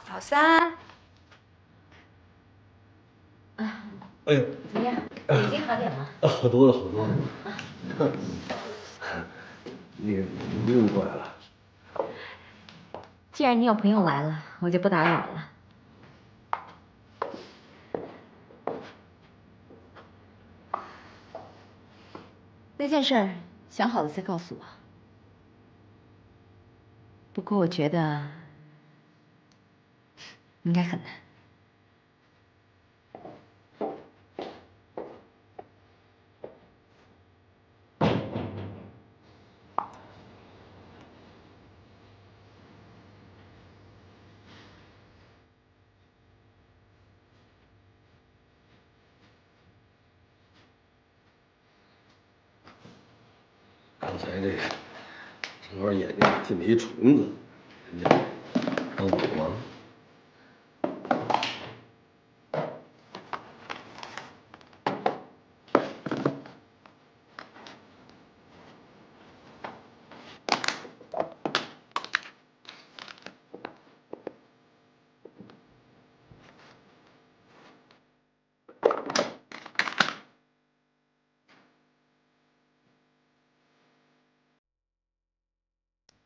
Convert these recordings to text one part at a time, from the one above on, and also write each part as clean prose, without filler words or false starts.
老三，哎呦，怎么样？已经好点了？好多了，好多了。你不用过来了。既然你有朋友来了，我就不打扰了。那件事想好了再告诉我。不过我觉得应该很难。刚才这个正好眼睛进了一虫子，人家帮我忙。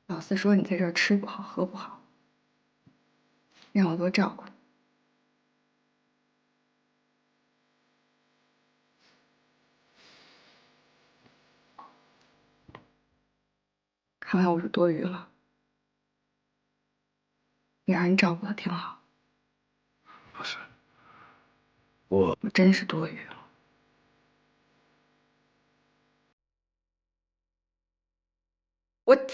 老四说你在这儿吃不好喝不好，让我多照顾你。看来我是多余了，你让人照顾的挺好。不是，我真是多余了。我贱！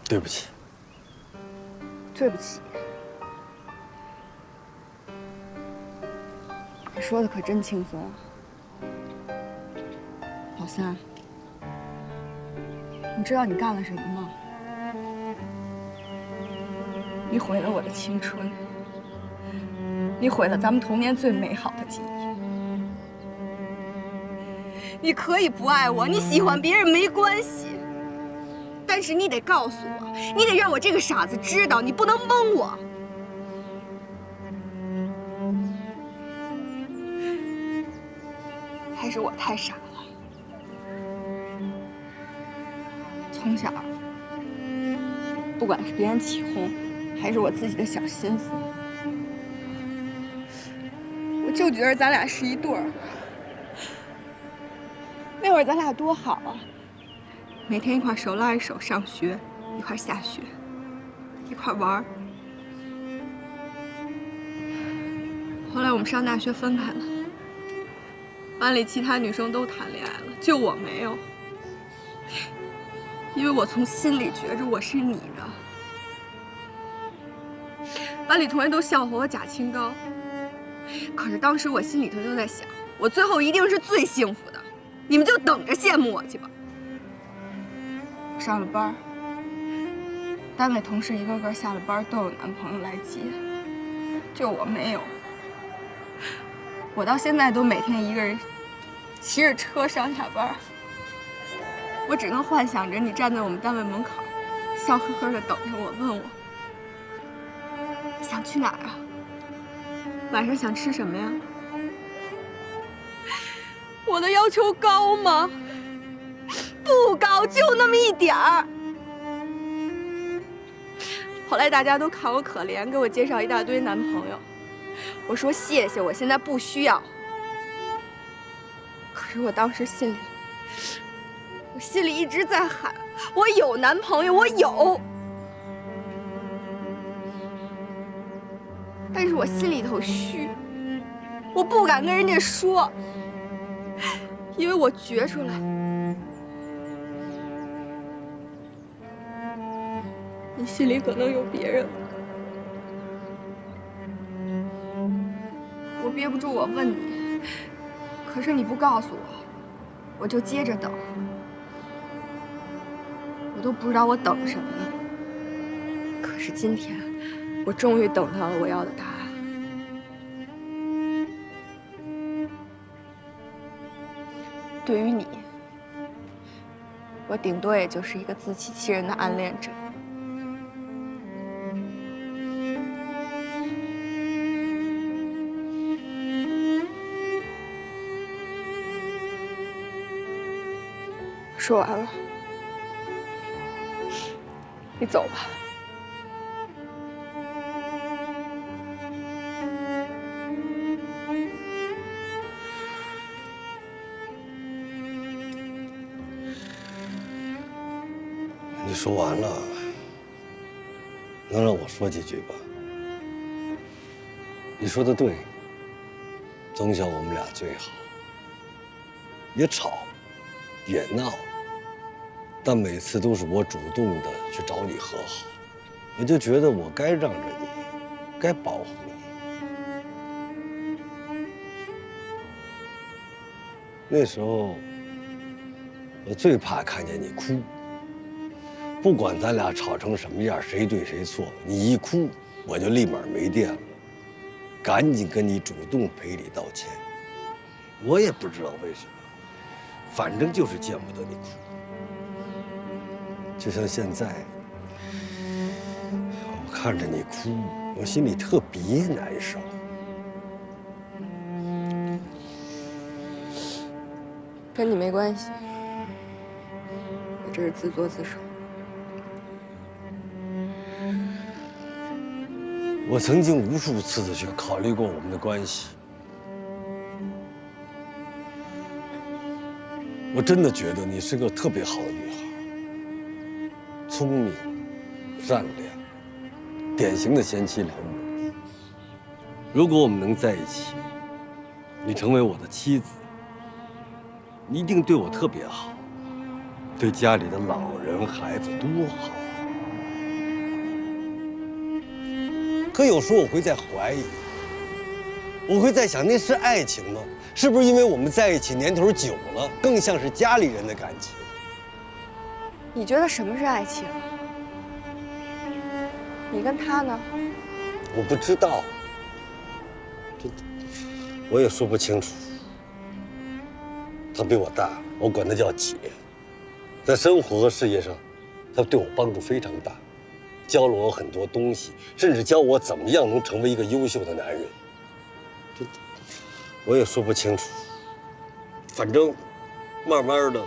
对不起。对不起。你说的可真轻松啊，老三。你知道你干了什么吗？你毁了我的青春，你毁了咱们童年最美好的记忆。你可以不爱我，你喜欢别人没关系，但是你得告诉我，你得让我这个傻子知道，你不能蒙我。还是我太傻了，从小，不管是别人起哄，还是我自己的小心思，我就觉得咱俩是一对儿。那会儿咱俩多好啊，每天一块手拉着手上学，一块下学，一块玩儿。后来我们上大学分开了，班里其他女生都谈恋爱了，就我没有。因为我从心里觉着我是你的。班里同学都笑话我假清高。可是当时我心里头就在想，我最后一定是最幸福的，你们就等着羡慕我去吧。上了班，单位同事一个个下了班都有男朋友来接，就我没有。我到现在都每天一个人骑着车上下班，我只能幻想着你站在我们单位门口，笑呵呵的等着我，问我想去哪儿啊？晚上想吃什么呀？我的要求高吗？不高，就那么一点儿。后来大家都看我可怜，给我介绍一大堆男朋友。我说谢谢，我现在不需要。可是我当时心里一直在喊，我有男朋友，我有。但是我心里头虚，我不敢跟人家说，因为我觉出来，你心里可能有别人了。我憋不住，我问你，可是你不告诉我，我就接着等，我都不知道我等什么呢。可是今天，我终于等到了我要的答案。对于你，我顶多也就是一个自欺欺人的暗恋者。说完了，你走吧。你说完了，能让我说几句吧？你说的对，从小我们俩最好，也吵，也闹，但每次都是我主动的去找你和好，我就觉得我该让着你，该保护你。那时候，我最怕看见你哭。不管咱俩吵成什么样，谁对谁错，你一哭，我就立马没电了，赶紧跟你主动赔礼道歉。我也不知道为什么，反正就是见不得你哭。就像现在，我看着你哭，我心里特别难受。跟你没关系，我这是自作自受。我曾经无数次的去考虑过我们的关系，我真的觉得你是个特别好的女孩，聪明、善良，典型的贤妻良母。如果我们能在一起，你成为我的妻子，你一定对我特别好，对家里的老人孩子多好。可有时候我会在怀疑，我会在想，那是爱情吗？是不是因为我们在一起年头久了，更像是家里人的感情？你觉得什么是爱情？你跟他呢？我不知道，我也说不清楚。他比我大，我管他叫姐。在生活和事业上，他对我帮助非常大。教了我很多东西，甚至教我怎么样能成为一个优秀的男人。我也说不清楚。反正，慢慢的，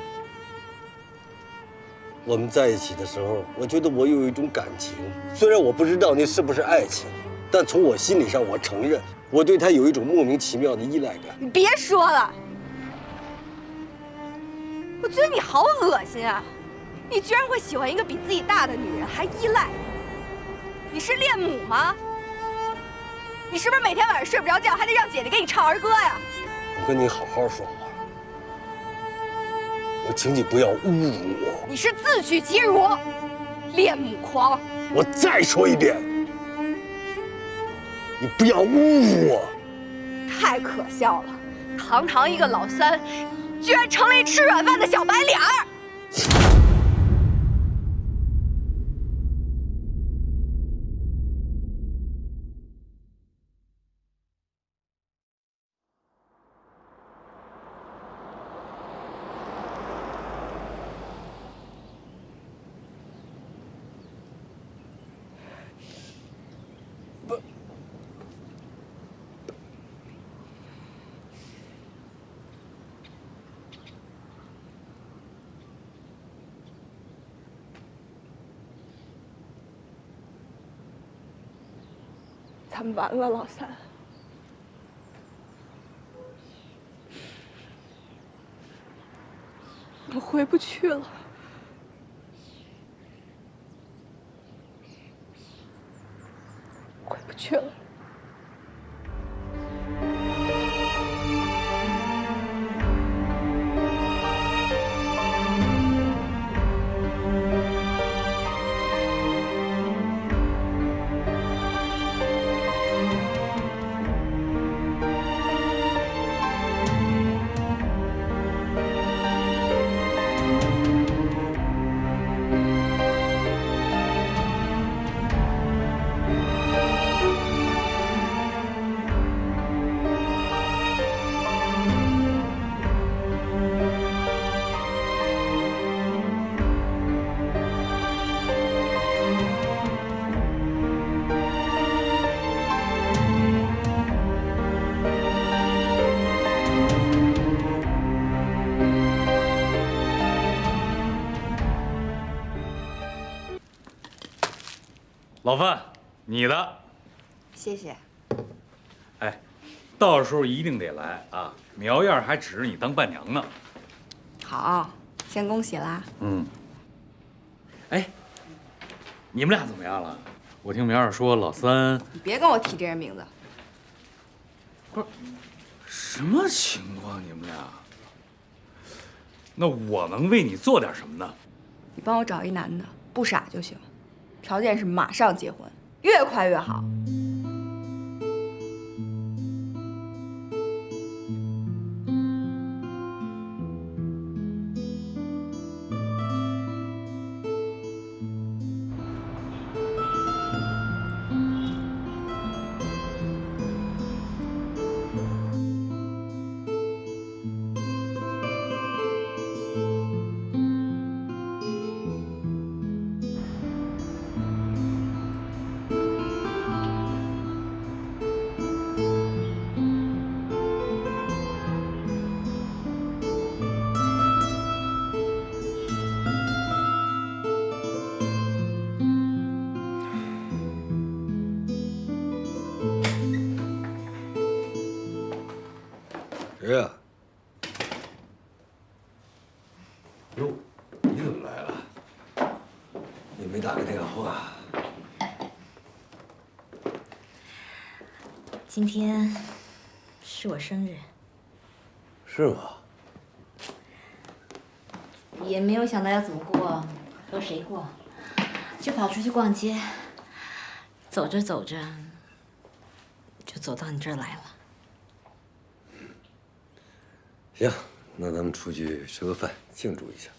我们在一起的时候，我觉得我有一种感情，虽然我不知道那是不是爱情，但从我心理上，我承认我对他有一种莫名其妙的依赖感。你别说了，我觉得你好恶心啊！你居然会喜欢一个比自己大的女人，还依赖。你是恋母吗？你是不是每天晚上睡不着觉，还得让姐姐给你唱儿歌呀？我跟你好好说话，我请你不要侮辱我。你是自取其辱，恋母狂。我再说一遍，你不要侮辱我！太可笑了，堂堂一个老三，居然成了一吃软饭的小白脸儿。咱们完了，老三。我回不去了。回不去了。老范，你的，谢谢。哎，到时候一定得来啊！苗燕还指着你当伴娘呢。好，先恭喜啦。嗯。哎，你们俩怎么样了？我听苗燕说老三……你别跟我提这人名字。不是，什么情况？你们俩？那我能为你做点什么呢？你帮我找一男的，不傻就行。条件是马上结婚，越快越好。谁呀？哟，你怎么来了？你没打个电话？今天是我生日，是吗？也没有想到要怎么过，和谁过，就跑出去逛街。走着走着，就走到你这儿来了。行，那咱们出去吃个饭，庆祝一下。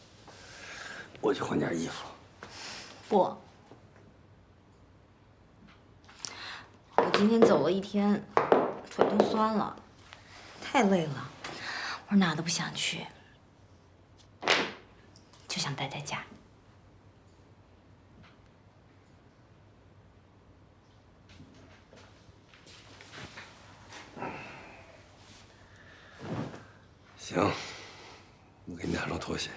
我去换件衣服。不，我今天走了一天，腿都酸了，太累了。我哪都不想去，就想待在家。行，我给你拿双拖鞋。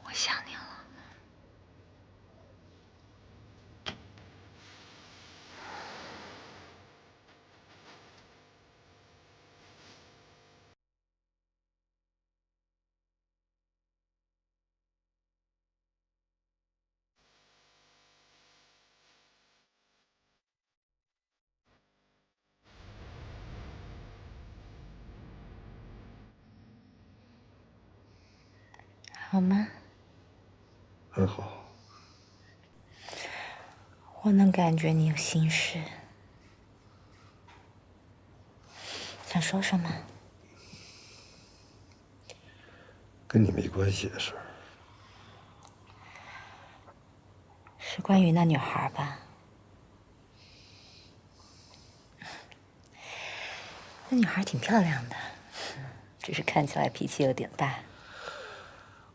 我想你了。好吗？很好。我能感觉你有心事，想说什么？跟你没关系的事儿。是关于那女孩吧？那女孩挺漂亮的，只是看起来脾气有点大。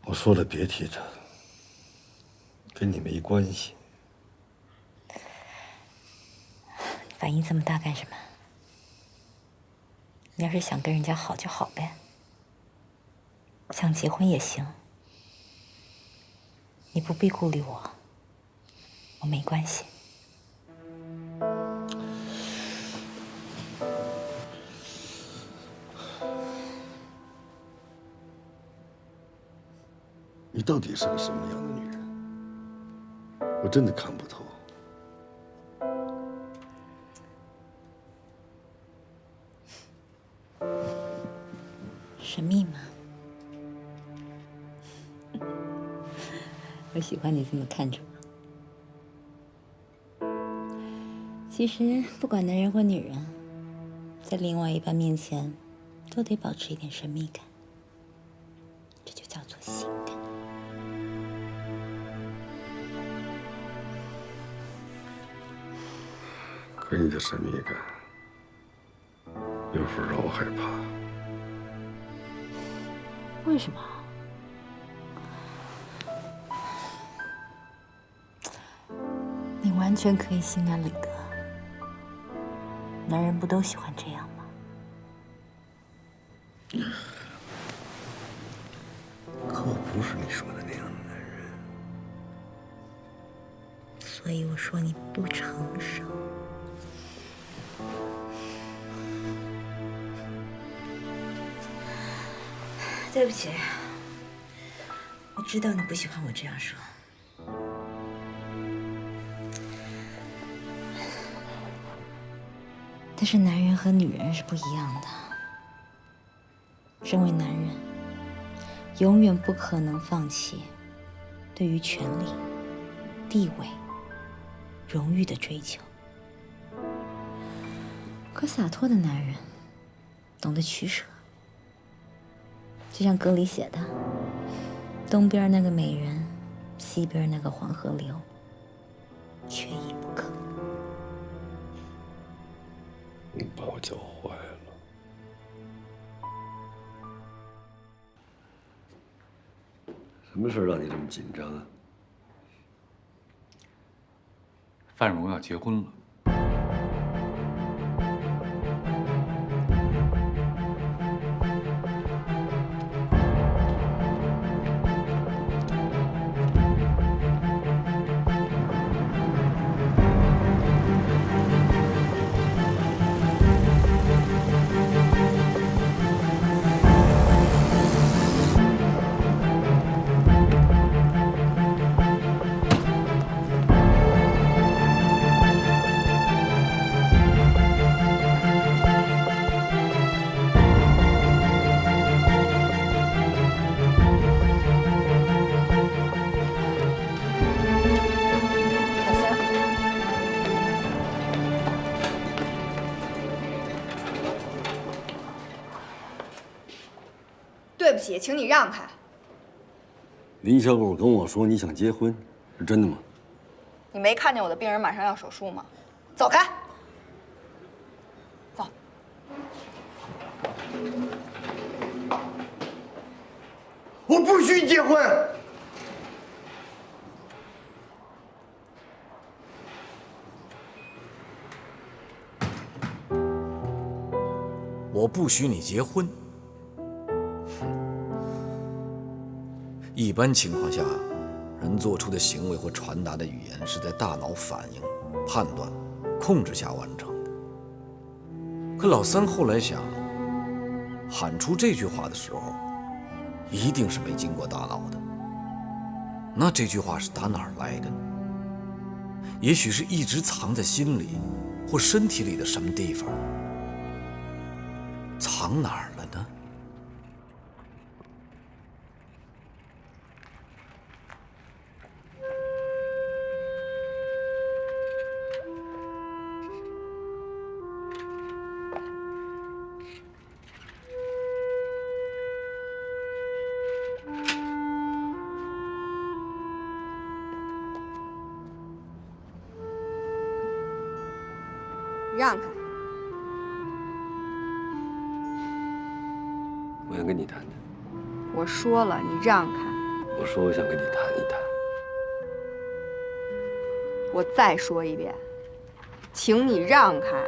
我说了别提她，跟你没关系。你反应这么大干什么？你要是想跟人家好就好呗，想结婚也行，你不必顾虑我，我没关系。你到底是个什么样的女人？我真的看不透。神秘吗？我喜欢你这么看着我。其实，不管男人或女人，在另外一半面前，都得保持一点神秘感，这就叫做性感。可你的神秘感，有时候让我害怕。为什么？你完全可以心安理得，男人不都喜欢这样吗？可我不是你说的那样的男人。所以我说你不成熟。对不起，我知道你不喜欢我这样说。但是男人和女人是不一样的。身为男人，永远不可能放弃对于权力、地位、荣誉的追求。可洒脱的男人懂得取舍。就像歌里写的，东边那个美人，西边那个黄河流，缺一不可。你把我教坏了。什么事让你这么紧张啊？范荣要结婚了。对不起，请你让开。林小狗跟我说你想结婚，是真的吗？你没看见我的病人马上要手术吗？走开。走。我不许你结婚！我不许你结婚。一般情况下，人做出的行为或传达的语言是在大脑反应、判断、控制下完成的。可老三后来想，喊出这句话的时候，一定是没经过大脑的。那这句话是打哪儿来的呢？也许是一直藏在心里或身体里的什么地方。藏哪儿了呢？让开！我想跟你谈谈。我说了，你让开！我说我想跟你谈一谈。我再说一遍，请你让开！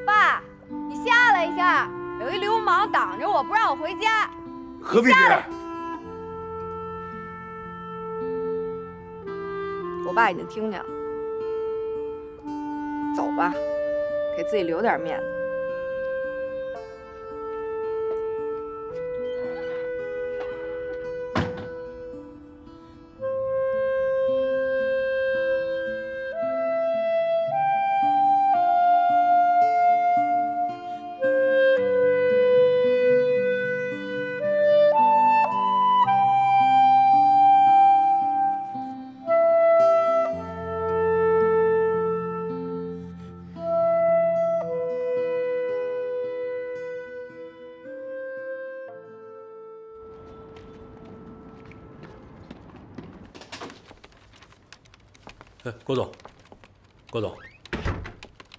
爸，你下来一下，有一流氓挡着我不让我回家。何必这样？我爸已经听见了，走吧，给自己留点面子。郭总，郭总，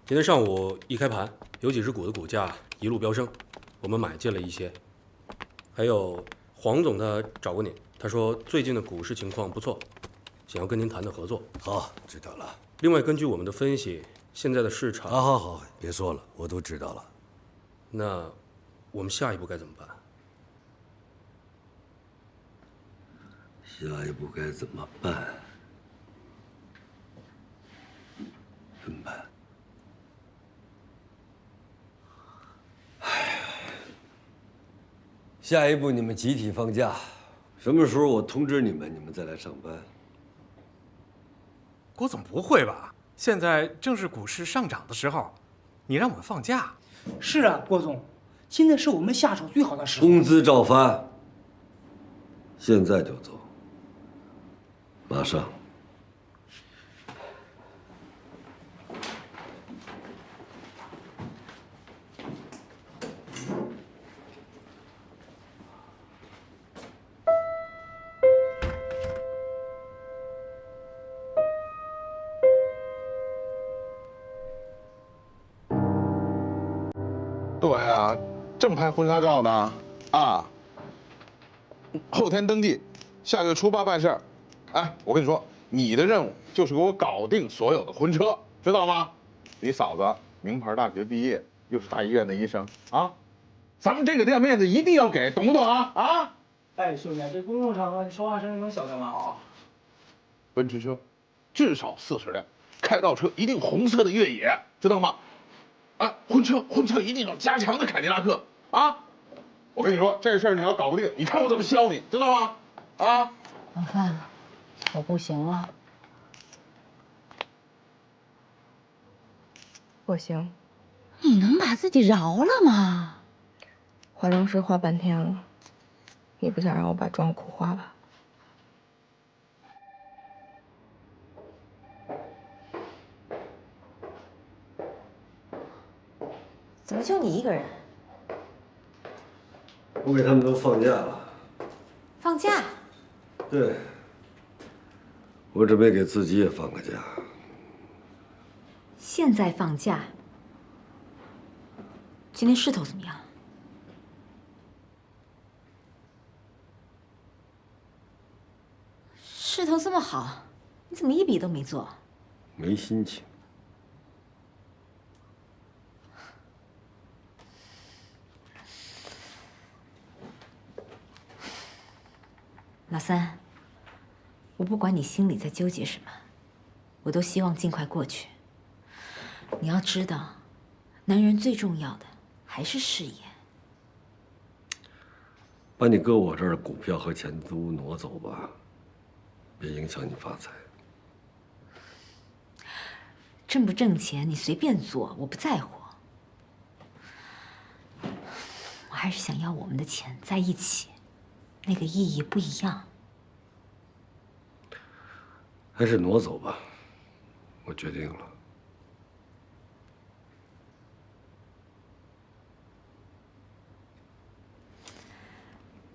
今天上午一开盘，有几只股的股价一路飙升，我们买进了一些。还有黄总他找过您，他说最近的股市情况不错，想要跟您谈谈合作。好，知道了。另外，根据我们的分析，现在的市场……好，别说了，我都知道了。那我们下一步该怎么办？下一步该怎么办？怎么办？下一步你们集体放假，什么时候我通知你们，你们再来上班。郭总不会吧？现在正是股市上涨的时候，你让我们放假？是啊，郭总，现在是我们下手最好的时候。工资照发，现在就走，马上。对啊，正拍婚纱照呢，啊，后天登记，下个月初8办事儿。哎，我跟你说，你的任务就是给我搞定所有的婚车，知道吗？你嫂子名牌大学毕业，又是大医院的医生啊，咱们这个店面子一定要给，懂不懂啊？啊！哎，兄弟，这公共场合你说话声音能小点吗？啊，奔驰车至少40辆，开到车一定红色的越野，知道吗？啊，婚车一定要加强的凯迪拉克啊！我跟你说，这事儿你要搞不定，你看我怎么削你，知道吗？啊！老范，我不行了。不行，你能把自己饶了吗？化妆师花半天了，你不想让我把妆苦化吧？怎么就你一个人？我给他们都放假了。放假？对，我准备给自己也放个假。现在放假？今天势头怎么样？势头这么好，你怎么一笔都没做？没心情。老三，我不管你心里在纠结什么，我都希望尽快过去。你要知道，男人最重要的还是事业。把你搁我这儿的股票和钱都挪走吧，别影响你发财。挣不挣钱你随便做，我不在乎。我还是想要我们的钱在一起，那个意义不一样。还是挪走吧，我决定了。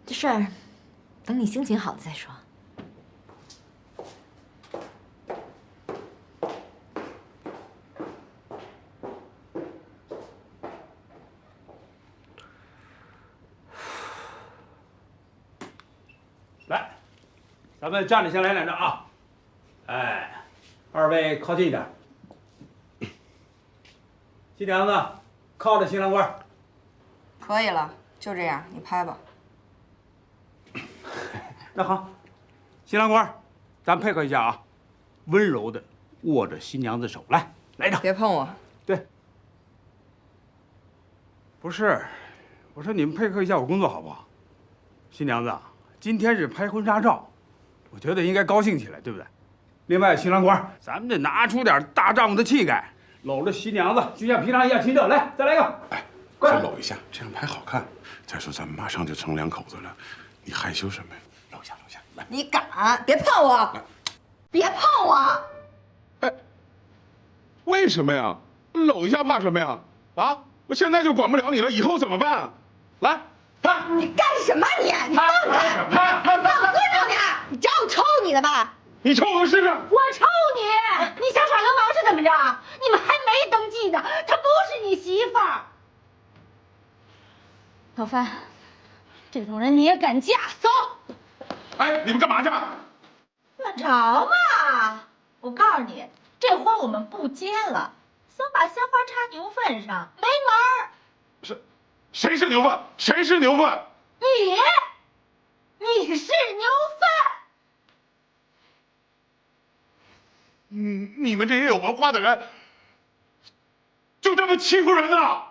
这事儿等你心情好了再说。来，咱们站着先来两张啊！哎，二位靠近一点。新娘子，靠着新郎官。可以了，就这样，你拍吧。那好，新郎官，咱配合一下啊，温柔的握着新娘子手，来一张。别碰我。对。不是，我说你们配合一下我工作好不好？新娘子，今天是拍婚纱照，我觉得应该高兴起来，对不对？另外，新郎官，咱们得拿出点大丈夫的气概，搂着新娘子，就像平常一样亲热。来，再来一个。哎，再搂一下，这样拍好看。再说咱们马上就成两口子了，你害羞什么呀？搂一下，来。你敢？别碰我！别碰我！哎，为什么呀？搂一下怕什么呀？啊，我现在就管不了你了，以后怎么办啊？来，拍！你干什么你？你放开！放尊重点！你找我抽你的吧？你抽我试试！我抽你！你想耍流氓是怎么着？你们还没登记呢，她不是你媳妇儿。老范，这种人你也敢嫁？走！哎，你们干嘛去？乱吵嘛！我告诉你，这婚我们不结了，想把鲜花插牛粪上，没门儿！谁是牛粪？谁是牛粪？你是牛粪！你们这些有文化的人，就这么欺负人啊！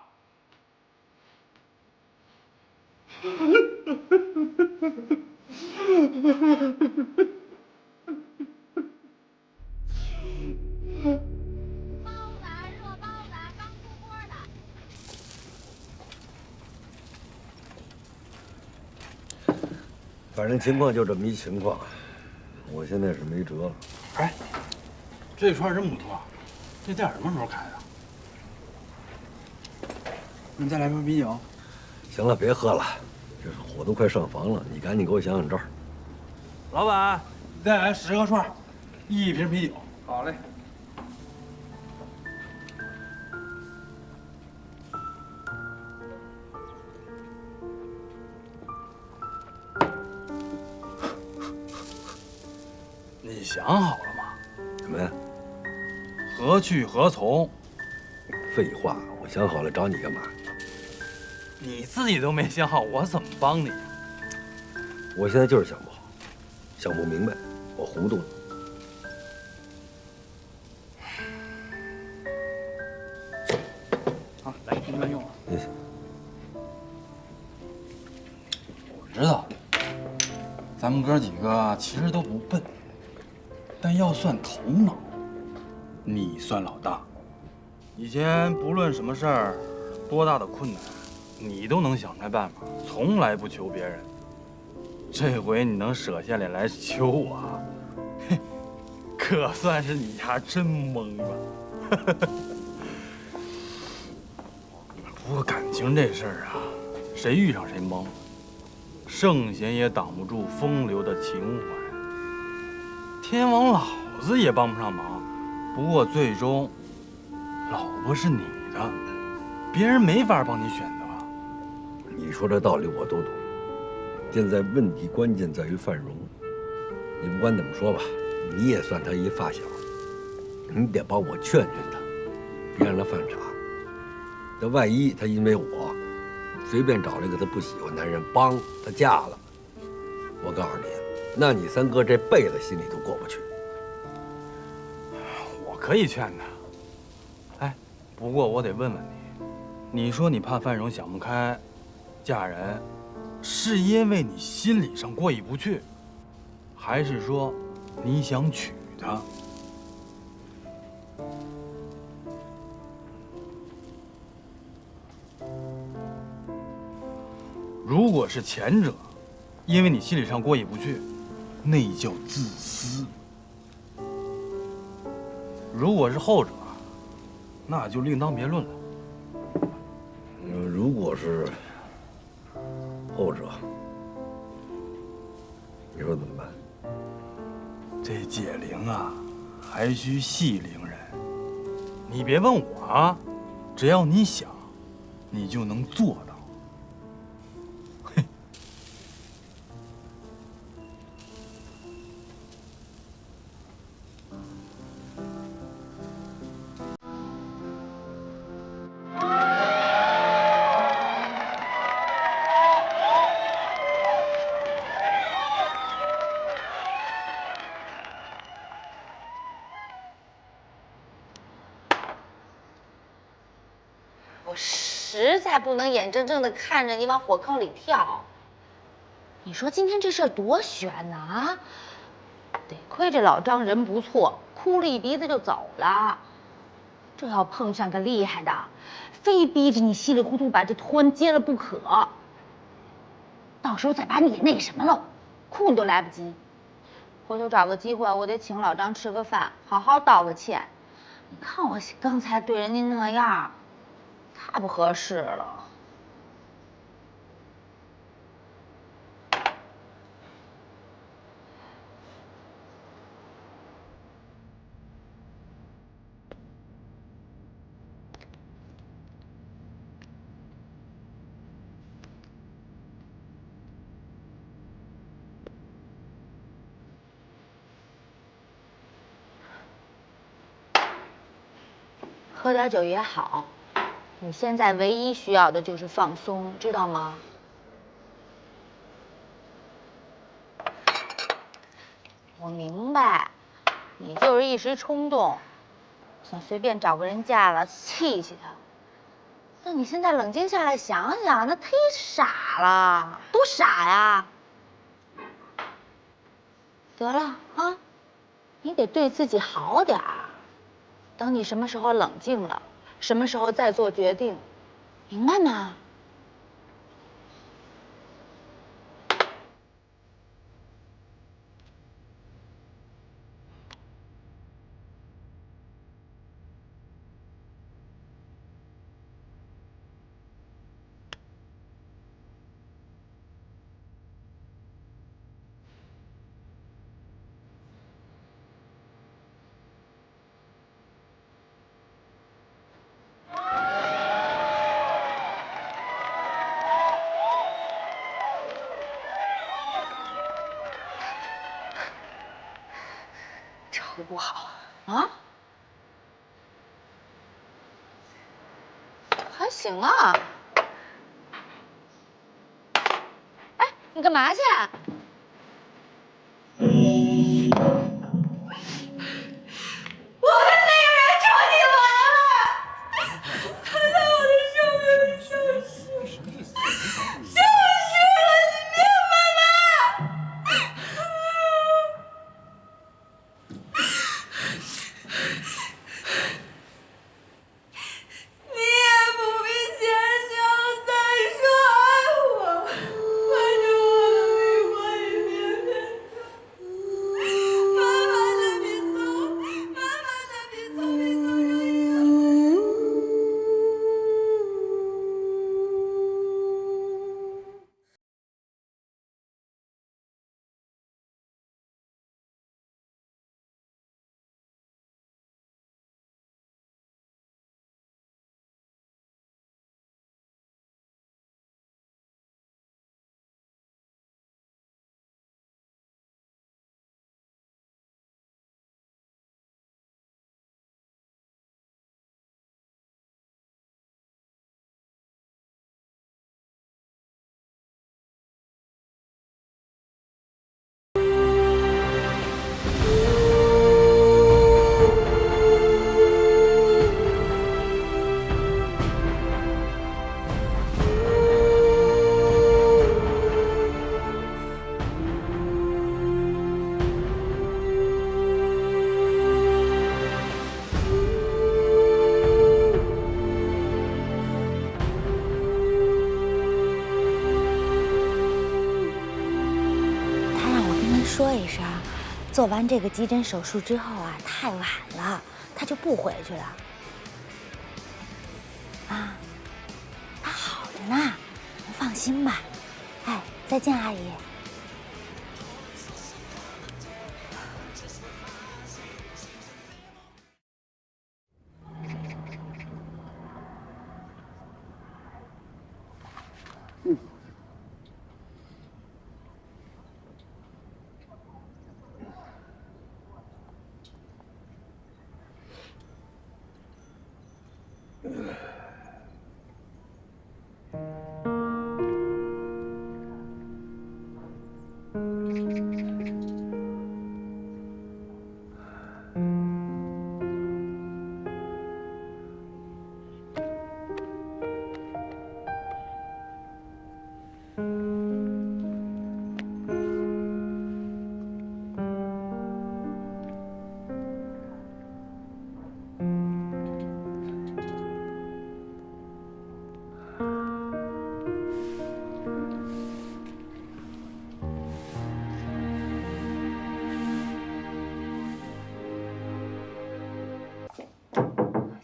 反正情况就这么一情况，我现在是没辙了。哎，这串真不错，这店什么时候开的？你再来瓶啤酒。行了，别喝了，这是火都快上房了，你赶紧给我想想招。老板，再来10个串，1瓶啤酒。好嘞。你想好了吗？什么呀？何去何从？废话，我想好了，找你干嘛？你自己都没想好，我怎么帮你？我现在就是想不好，想不明白，我糊涂了。啊，来，你们用。谢谢。我知道，咱们哥几个其实都不笨，但要算头脑，你算老大。以前不论什么事儿，多大的困难，你都能想出来办法，从来不求别人。这回你能舍下脸来求我，嘿，可算是你丫真懵了。不过感情这事儿啊，谁遇上谁懵，圣贤也挡不住风流的情怀，天王老子也帮不上忙。不过最终，老婆是你的，别人没法帮你选择。你说这道理我都懂，现在问题关键在于范荣。你不管怎么说吧，你也算他一发小，你得帮我劝劝他，别让他犯傻。这万一他因为我随便找了一个他不喜欢男人，帮他嫁了，我告诉你，那你三哥这辈子心里都过不去。我可以劝他，哎，不过我得问问你，你说你怕范荣想不开，嫁人，是因为你心理上过意不去，还是说你想娶她？如果是前者，因为你心理上过意不去，那叫自私；如果是后者，那就另当别论了。如果是后者，你说怎么办？这解铃啊，还需系铃人。你别问我啊，只要你想，你就能做到。嘿。我实在不能眼睁睁地看着你往火坑里跳。你说今天这事儿多悬呐啊！得亏这老张人不错，哭了一鼻子就走了。这要碰上个厉害的，非逼着你稀里糊涂把这婚结了不可。到时候再把你那什么了，哭你都来不及。回头找个机会，我得请老张吃个饭，好好道个歉。你看我刚才对人家那样，太不合适了。喝点酒也好，你现在唯一需要的就是放松，知道吗？我明白，你就是一时冲动，想随便找个人嫁了气气他。那你现在冷静下来想想，那忒傻了，多傻呀！得了啊，你得对自己好点儿。等你什么时候冷静了，什么时候再做决定，明白吗？这不好啊，还行啊。哎，你干嘛去？我的那个人终于来了，他在我的生命里消失，消失了，你明白吗？你也不必先生再说爱我，反正我的灵魂已变变慢慢的比从说一声，做完这个急诊手术之后啊，太晚了，他就不回去了。啊，他好着呢，您放心吧。哎，再见，阿姨。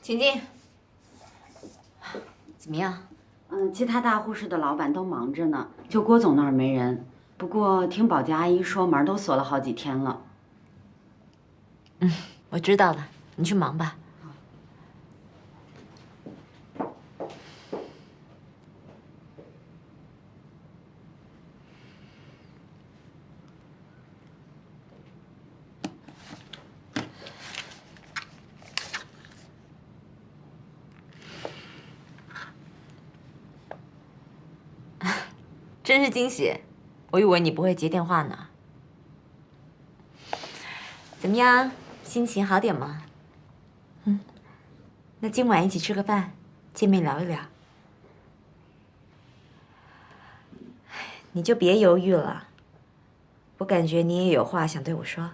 请进。怎么样？其他大护士的老板都忙着呢，就郭总那儿没人。不过听保洁阿姨说，门都锁了好几天了。我知道了，你去忙吧。真是惊喜，我以为你不会接电话呢。怎么样，心情好点吗？那今晚一起吃个饭，见面聊一聊。你就别犹豫了，我感觉你也有话想对我说。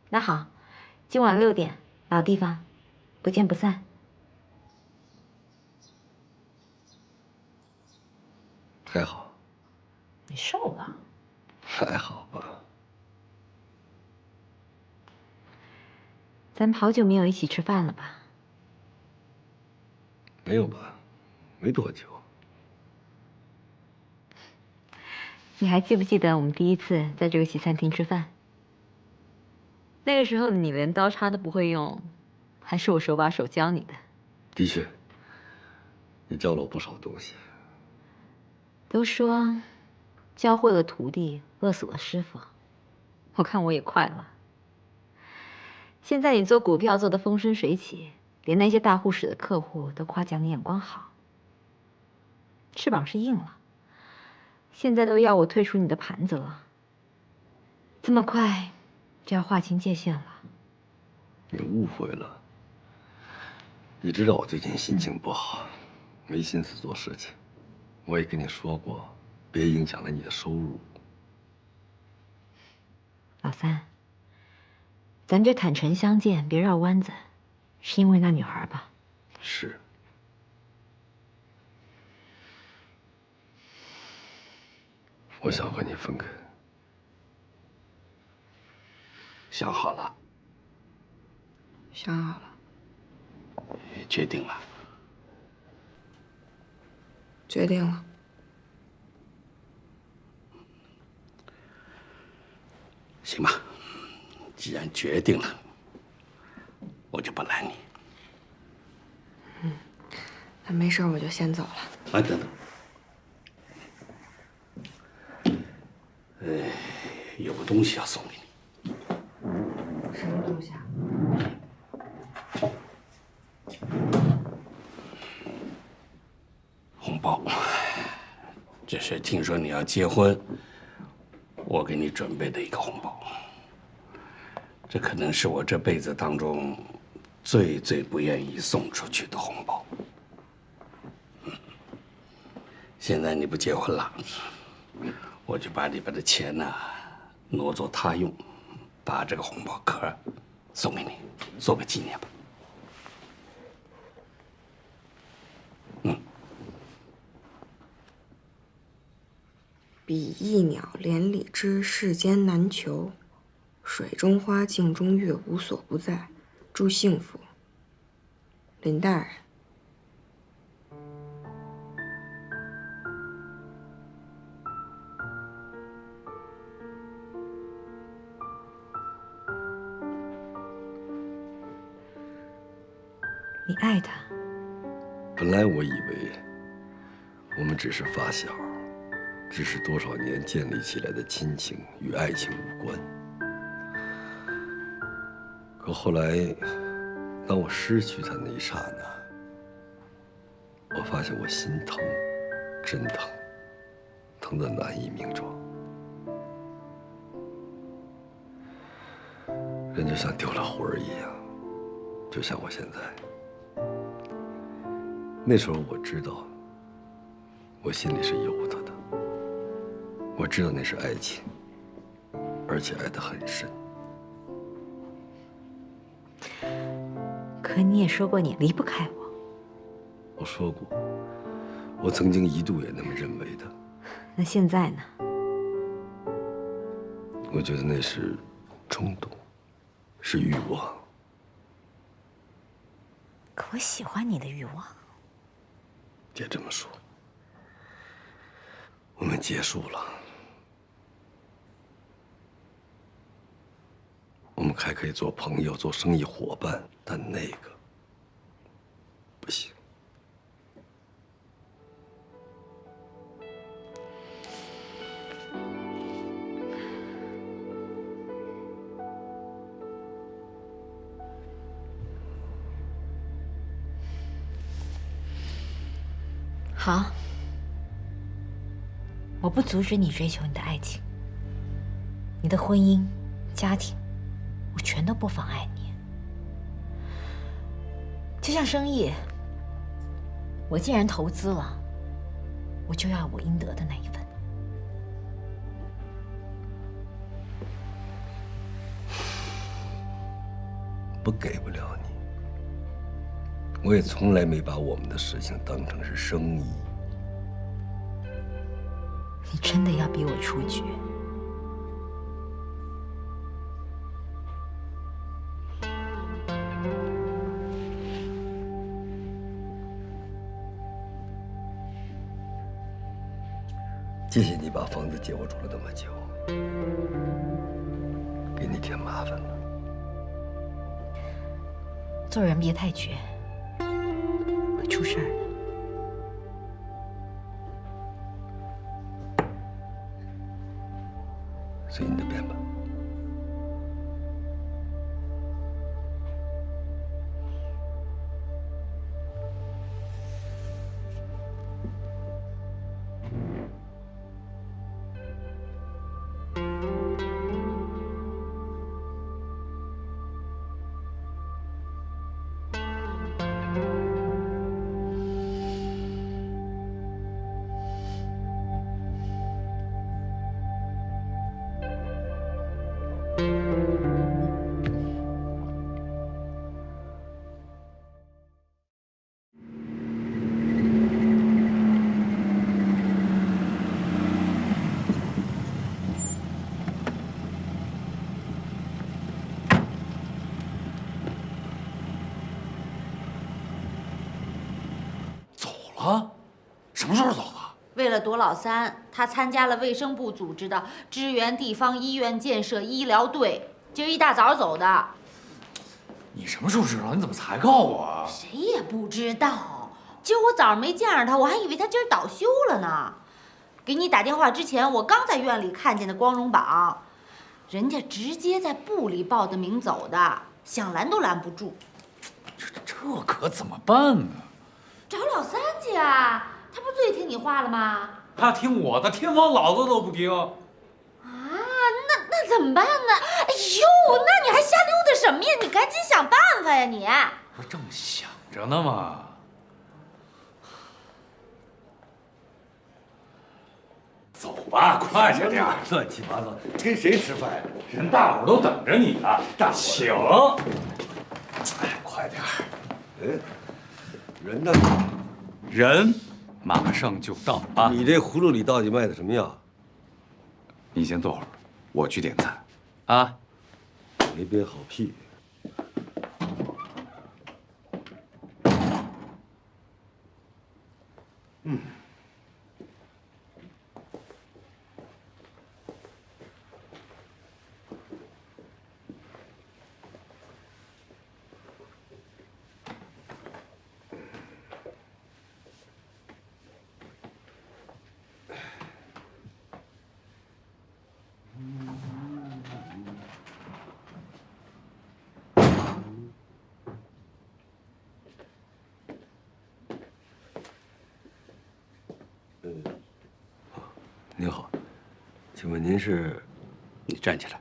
那好，今晚6点，老地方，不见不散。还好，你瘦了，还好吧？咱们好久没有一起吃饭了吧？没有吧？没多久。你还记不记得我们第一次在这个西餐厅吃饭？那个时候你连刀叉都不会用，还是我手把手教你的。的确，你教了我不少东西。都说，教会了徒弟，饿死了师傅。我看我也快了。现在你做股票做得风生水起，连那些大护士的客户都夸奖你眼光好。翅膀是硬了，现在都要我退出你的盘子了。这么快，就要划清界限了。你误会了。你知道我最近心情不好，没心思做事情。我也跟你说过，别影响了你的收入。老三，咱就坦诚相见，别绕弯子。是因为那女孩吧？是。我想和你分开。想好了，想好了，决定了。决定了。行吧，既然决定了，我就不拦你。那没事，我就先走了。哎，等等，有个东西要送给你。什么东西啊？红包，这是听说你要结婚，我给你准备的一个红包。这可能是我这辈子当中最不愿意送出去的红包。现在你不结婚了，我就把里边的钱呢挪作他用，把这个红包壳送给你，做个纪念吧。比翼鸟，连理枝，世间难求。水中花，镜中月，无所不在。祝幸福，林大人。你爱他？不本来我以为我们只是发小，只是多少年建立起来的亲情与爱情无关。可后来，当我失去他那一刹那，我发现我心疼，真疼，疼得难以名状。人就像丢了魂儿一样，就像我现在。那时候我知道，我心里是有他的，我知道那是爱情，而且爱得很深。可你也说过你离不开我。我说过，我曾经一度也那么认为的。那现在呢？我觉得那是冲动，是欲望。可我喜欢你的欲望。别这么说，我们结束了，我们还可以做朋友、做生意伙伴，但那个不行。好，我不阻止你追求你的爱情，你的婚姻、家庭，我全都不妨碍你。就像生意，我既然投资了，我就要我应得的那一份。不给不了你。我也从来没把我们的事情当成是生意。你真的要逼我出局？谢谢你把房子借我住了那么久，给你添麻烦了。做人别太绝，会出事儿的。随你的便吧。啊，什么时候走的？为了躲老三，他参加了卫生部组织的支援地方医院建设医疗队，今儿一大早走的。你什么时候知道？你怎么才告我啊？谁也不知道。今儿我早上没见着他，我还以为他今儿倒休了呢。给你打电话之前，我刚在院里看见的光荣榜，人家直接在部里报的名走的，想拦都拦不住。这可怎么办呢？找老三去啊！他不最听你话了吗？他听我的，天王老子都不听。啊，那怎么办呢？哎呦，那你还瞎溜达什么呀？你赶紧想办法呀你！不是正想着呢吗？走吧，快着点儿！乱七八糟，跟谁吃饭呀？人大伙都等着你呢。请。哎，快点儿！哎，人呢？人马上就到啊！你这葫芦里到底卖的什么药？你先坐会儿，我去点菜。啊，没憋好屁。嗯。请问您是？你站起来。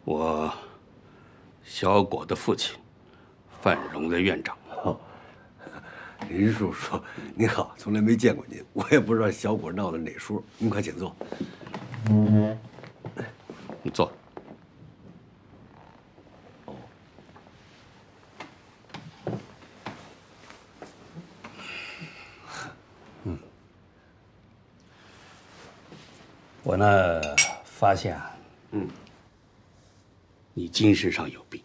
我小果的父亲，范荣的院长。林叔叔，您好，从来没见过您，我也不知道小果闹的哪出。您快请坐。你坐。我呢发现啊，你精神上有病。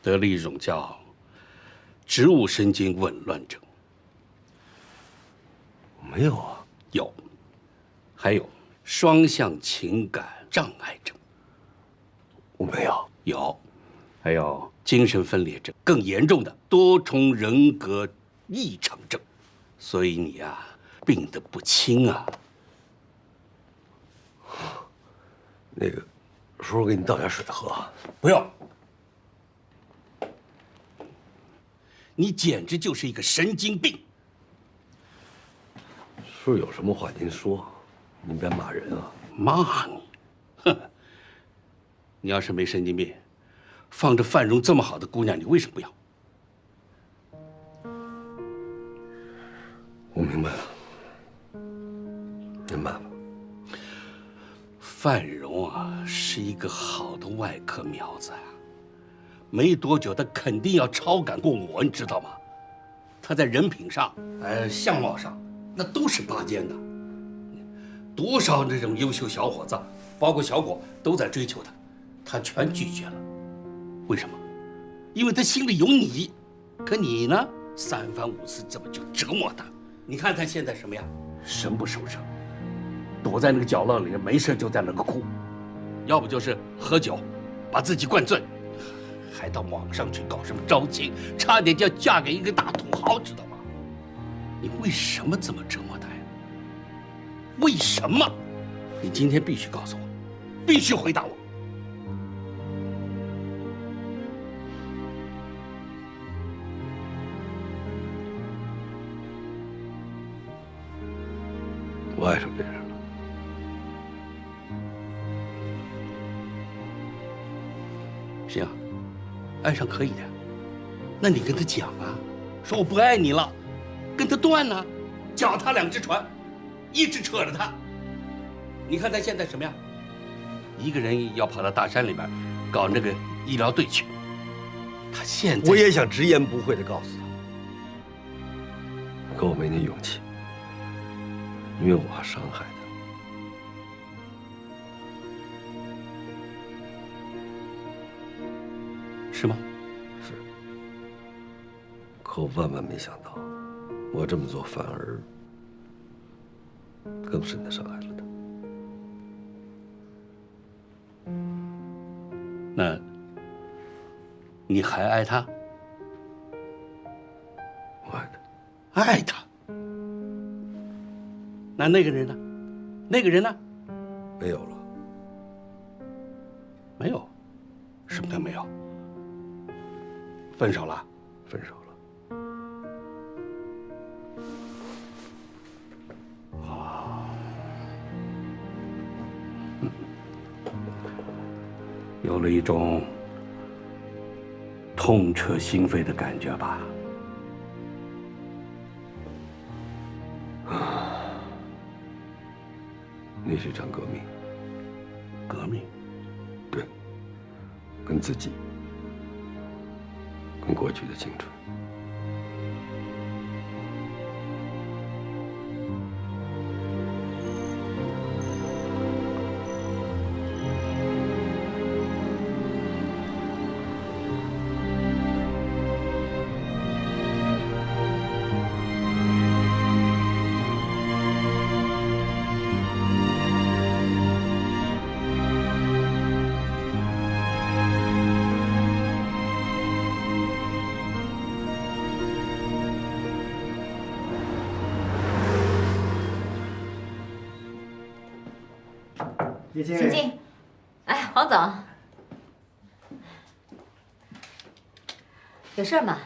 得了一种叫植物神经紊乱症。没有啊？有。还有双向情感障碍症。我没有。有。还有精神分裂症，更严重的多重人格异常症。所以你呀，病得不轻啊。那个，叔叔给你倒点水喝。不要。你简直就是一个神经病！叔叔有什么话您说，您别骂人啊。骂你？哼！你要是没神经病，放着范荣这么好的姑娘，你为什么不要？我明白了，您慢吧。范荣啊，是一个好的外科苗子啊。没多久，他肯定要超赶过我，你知道吗？他在人品上，相貌上，那都是拔尖的。多少那种优秀小伙子，包括小果，都在追求他，他全拒绝了。为什么？因为他心里有你。可你呢，三番五次这么就折磨他。你看他现在什么样？神不守舍，躲在那个角落里，没事就在那个哭，要不就是喝酒，把自己灌醉。还到网上去搞什么招亲，差点就要嫁给一个大土豪，知道吗？你为什么这么折磨他呀？为什么？你今天必须告诉我，必须回答我。我爱上别人了。行。爱上可以的，那你跟他讲啊，说我不爱你了，跟他断呢，脚踏两只船，一直扯着他。你看他现在什么样？一个人要跑到大山里边搞那个医疗队去。他现在我也想直言不讳地告诉他，可我没那勇气，因为我怕伤害他。是吗？是。可我万万没想到，我这么做反而更深地伤害了他。那你还爱他？我爱他。爱他？那个人呢？那个人呢？没有了。没有？什么叫没有？分手了？分手了。有了一种痛彻心扉的感觉吧？那是一场革命。革命？对，跟自己。跟过去的青春。请进。哎，黄总，有事儿吗？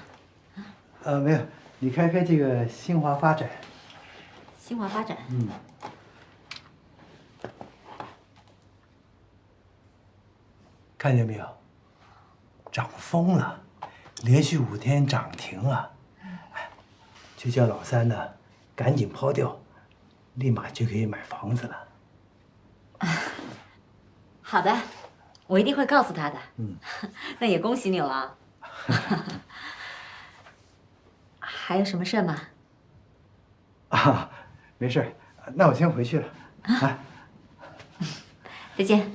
没有，你看看这个新华发展。新华发展。嗯。看见没有？涨疯了，连续5天涨停啊！就叫老三呢，赶紧抛掉，立马就可以买房子了。好的，我一定会告诉他的。嗯，那也恭喜你了。还有什么事吗？啊，没事，那我先回去了。啊，再见。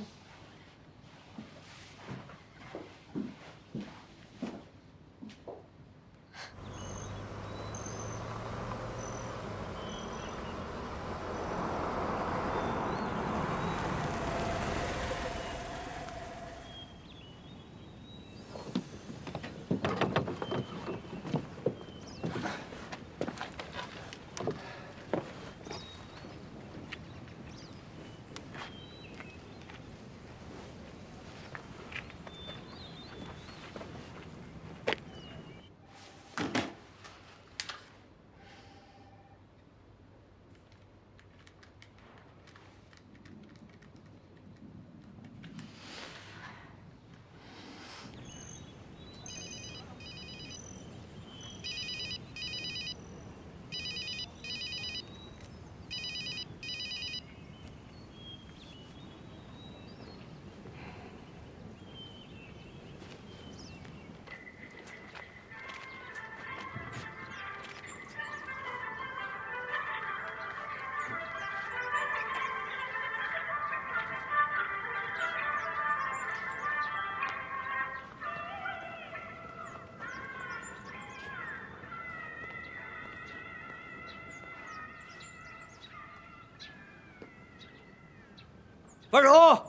分手！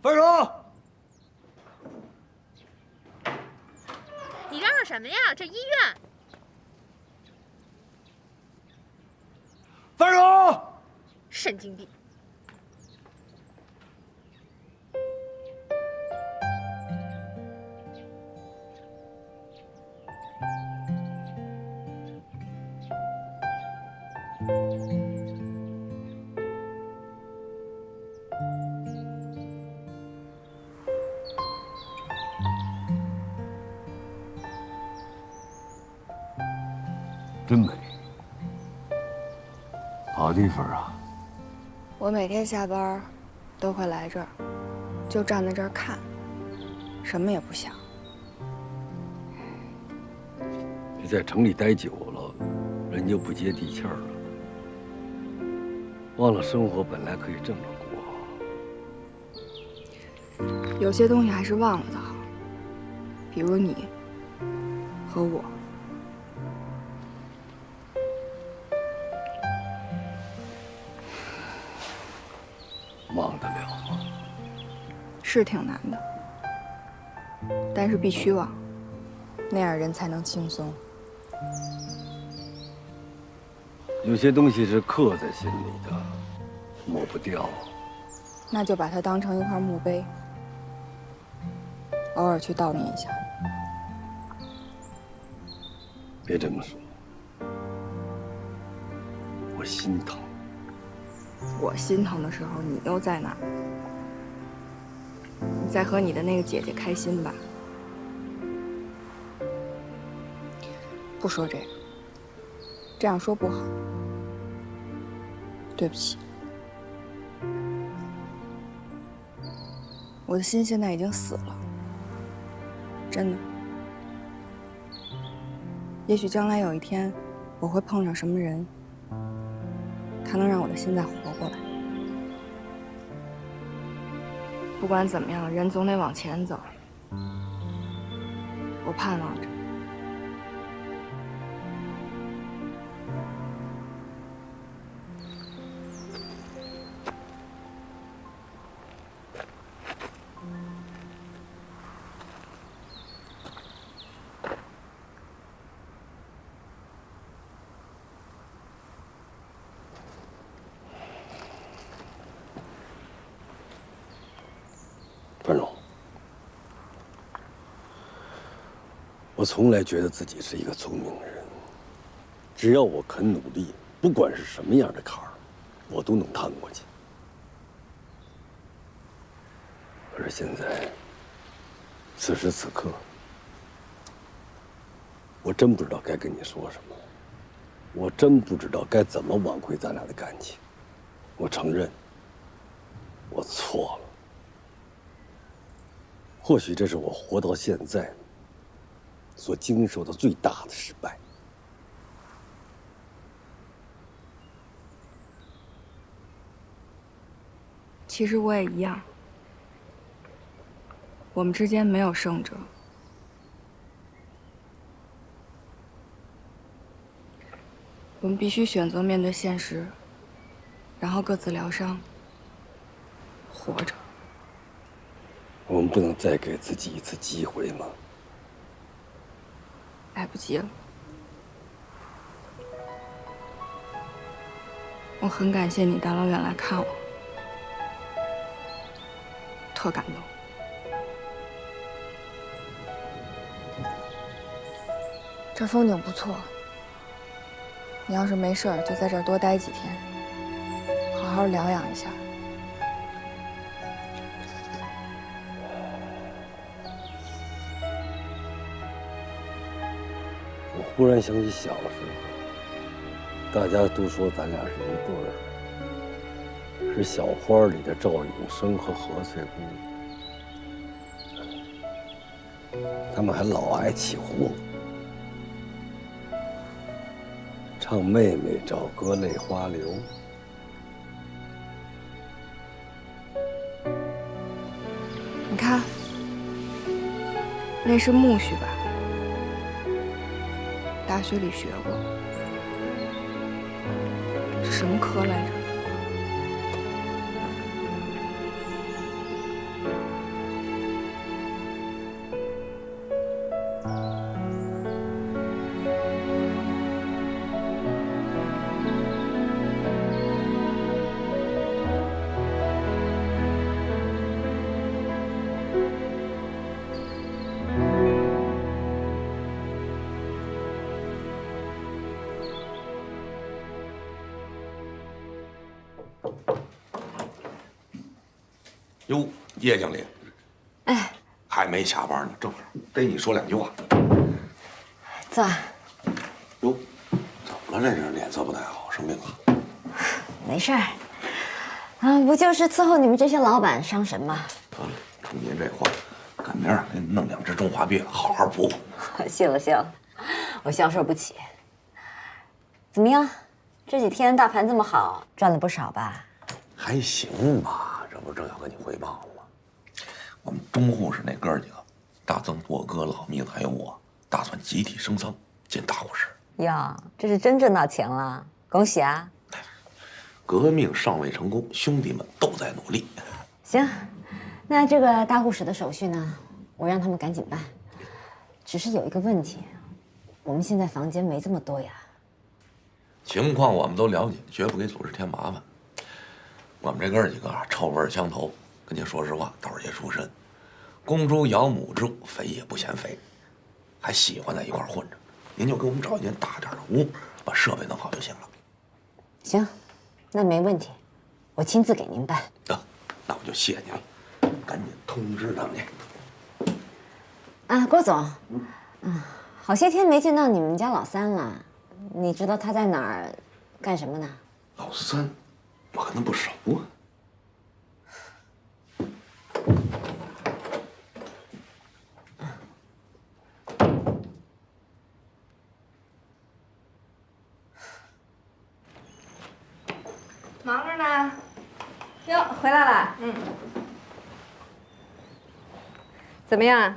分手！你嚷嚷什么呀？这医院。分手！神经病！真美，好地方啊！我每天下班都会来这儿，就站在这儿看，什么也不想。你在城里待久了，人就不接地气儿了，忘了生活本来可以这么过。有些东西还是忘了的好，比如你和我。忘得了吗？是挺难的，但是必须忘，那样人才能轻松。有些东西是刻在心里的，抹不掉。那就把它当成一块墓碑，偶尔去悼念一下。别这么说，我心疼。我心疼的时候，你又在哪儿？你在和你的那个姐姐开心吧？不说这个，这样说不好。对不起，我的心现在已经死了，真的。也许将来有一天，我会碰上什么人，他能让我的心再活过来。不管怎么样，人总得往前走。我盼望着。范总，我从来觉得自己是一个聪明人，只要我肯努力，不管是什么样的坎儿，我都能趟过去。可是现在，此时此刻，我真不知道该跟你说什么，我真不知道该怎么挽回咱俩的感情。我承认，我错了。或许这是我活到现在所经受的最大的失败。其实我也一样，我们之间没有胜者。我们必须选择面对现实，然后各自疗伤，活着。我们不能再给自己一次机会吗？来不及了。我很感谢你大老远来看我，特感动。这风景不错，你要是没事儿，就在这儿多待几天，好好疗养一下。我忽然想起小时候，大家都说咱俩是一对儿，是小花里的赵永生和何翠姑，他们还老爱起哄，唱妹妹找哥泪花流。你看，那是苜蓿吧？大学里学过，这什么科来着？哟，叶经理，哎，还没下班呢，正好逮你说两句话。坐。哟，怎么了？这人脸色不太好，生病了？没事儿，啊，不就是伺候你们这些老板伤神吗？得了，听您这话，赶明儿给你弄两只中华鳖，好好补补。谢了谢了，我消受不起。怎么样？这几天大盘这么好，赚了不少吧？还行吧。这不正要跟你汇报吗？我们中护士那哥几个，大曾、我哥、老密子还有我，打算集体升舱进大护士。哟，这是真挣到钱了，恭喜啊！革命尚未成功，兄弟们都在努力。行，那这个大护士的手续呢，我让他们赶紧办。只是有一个问题，我们现在房间没这么多呀。情况我们都了解，绝不给组织添麻烦。我们这哥几个臭味相投，跟您说实话，道儿也出身，公猪养母猪，肥也不嫌肥，还喜欢在一块混着。您就给我们找一间大点的屋，把设备弄好就行了。行，那没问题，我亲自给您办。得，那我就谢您了，赶紧通知他们去。啊，郭总，好些天没见到你们家老三了，你知道他在哪儿干什么呢？老三。我跟他不熟啊。忙着呢。哟，回来了。怎么样？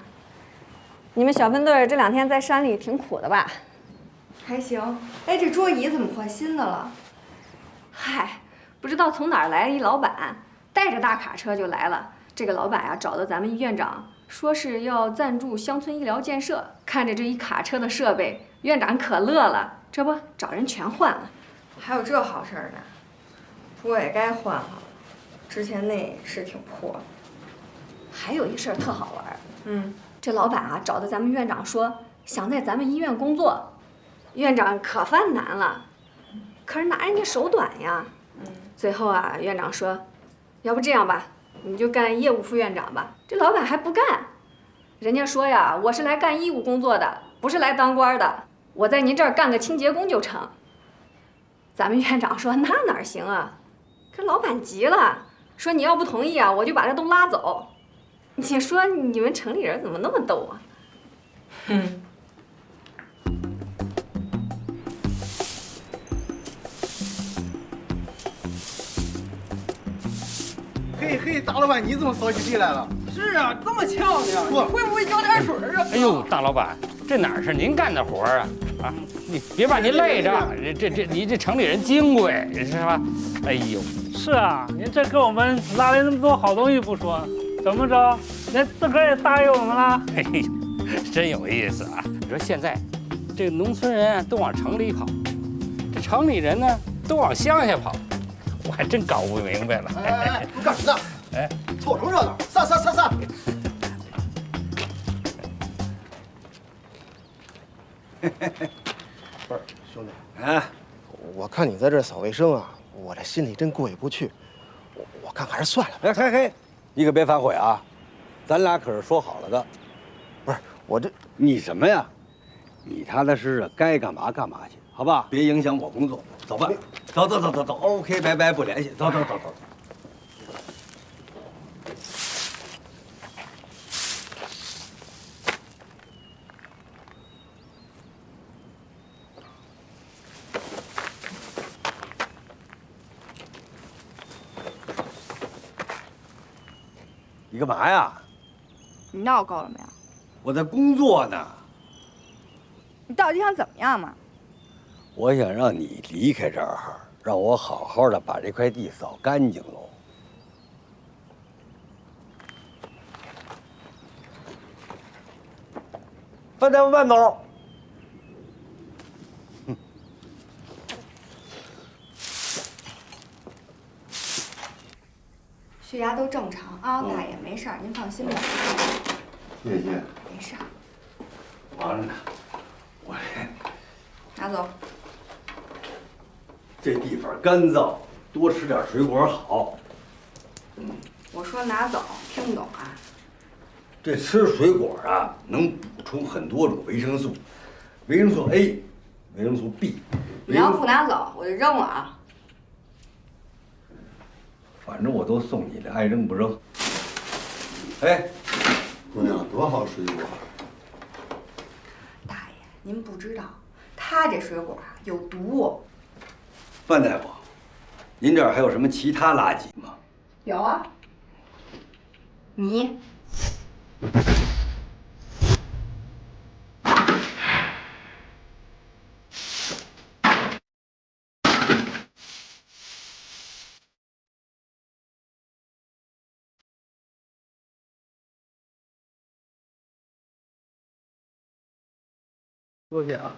你们小分队这2天在山里挺苦的吧？还行。哎，这桌椅怎么换新的了？嗨。不知道从哪儿来一老板，带着大卡车就来了。这个老板呀，找到咱们医院长，说是要赞助乡村医疗建设。看着这一卡车的设备，院长可乐了，这不找人全换了。还有这好事呢？桌也该换了，之前那是挺破的。还有一事儿特好玩，这老板啊找到咱们院长说，想在咱们医院工作，院长可犯难了，可是拿人家手短呀。最后啊，院长说，要不这样吧，你就干业务副院长吧。这老板还不干，人家说呀，我是来干医务工作的，不是来当官的，我在您这儿干个清洁工就成。咱们院长说那哪行啊？可老板急了，说你要不同意啊，我就把这都拉走。你说你们城里人怎么那么逗啊？嘿嘿，大老板，你怎么扫起地来了？是啊，这么呛呢，不你会不会浇点水啊？哎呦，大老板，这哪是您干的活啊？啊，你别把您累着，你这城里人金贵是吧？哎呦，是啊，您这给我们拉来那么多好东西不说，怎么着，连自个儿也答应我们了？哎呦，真有意思啊！你说现在这个农村人啊都往城里跑，这城里人呢都往乡下跑，我还真搞不明白了。哎，你干什么呢？哎，凑什么热闹？散！不是兄弟，啊，我看你在这扫卫生啊，我这心里真过意不去。我看还是算了。哎嘿，你可别反悔啊，咱俩可是说好了的。不是我这你什么呀？你踏踏实实该干嘛干嘛去，好吧？别影响我工作。走吧，走，OK， 拜拜，不联系。走。你干嘛呀？你闹够了没有？我在工作呢。你到底想怎么样嘛？我想让你离开这儿，让我好好的把这块地扫干净喽。范大夫，慢走。血压都正常啊，大爷没事儿，您放心吧。谢谢。没事儿。忙着呢，我拿走。这地方干燥，多吃点水果好。我说拿走，听不懂啊？这吃水果啊，能补充很多种维生素，维生素 A， 维生素 B。你要不拿走，我就扔了啊！反正我都送你的，爱扔不扔。哎，姑娘，多好水果！大爷，您不知道，他这水果啊有毒。范大夫，您这儿还有什么其他垃圾吗？有啊。你。多谢啊。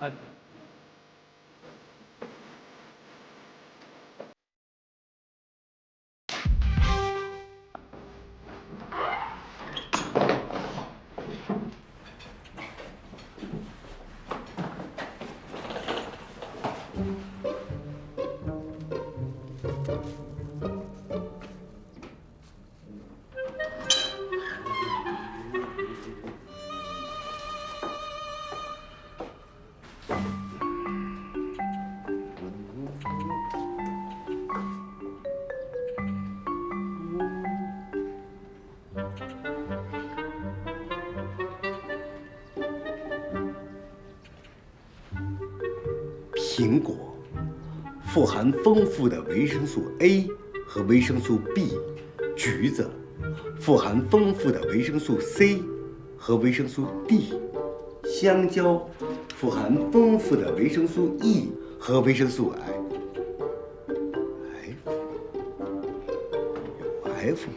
苹果富含丰富的维生素 A 和维生素 B， 橘子富含丰富的维生素 C 和维生素 D， 香蕉富含丰富的维生素 E 和维生素 F。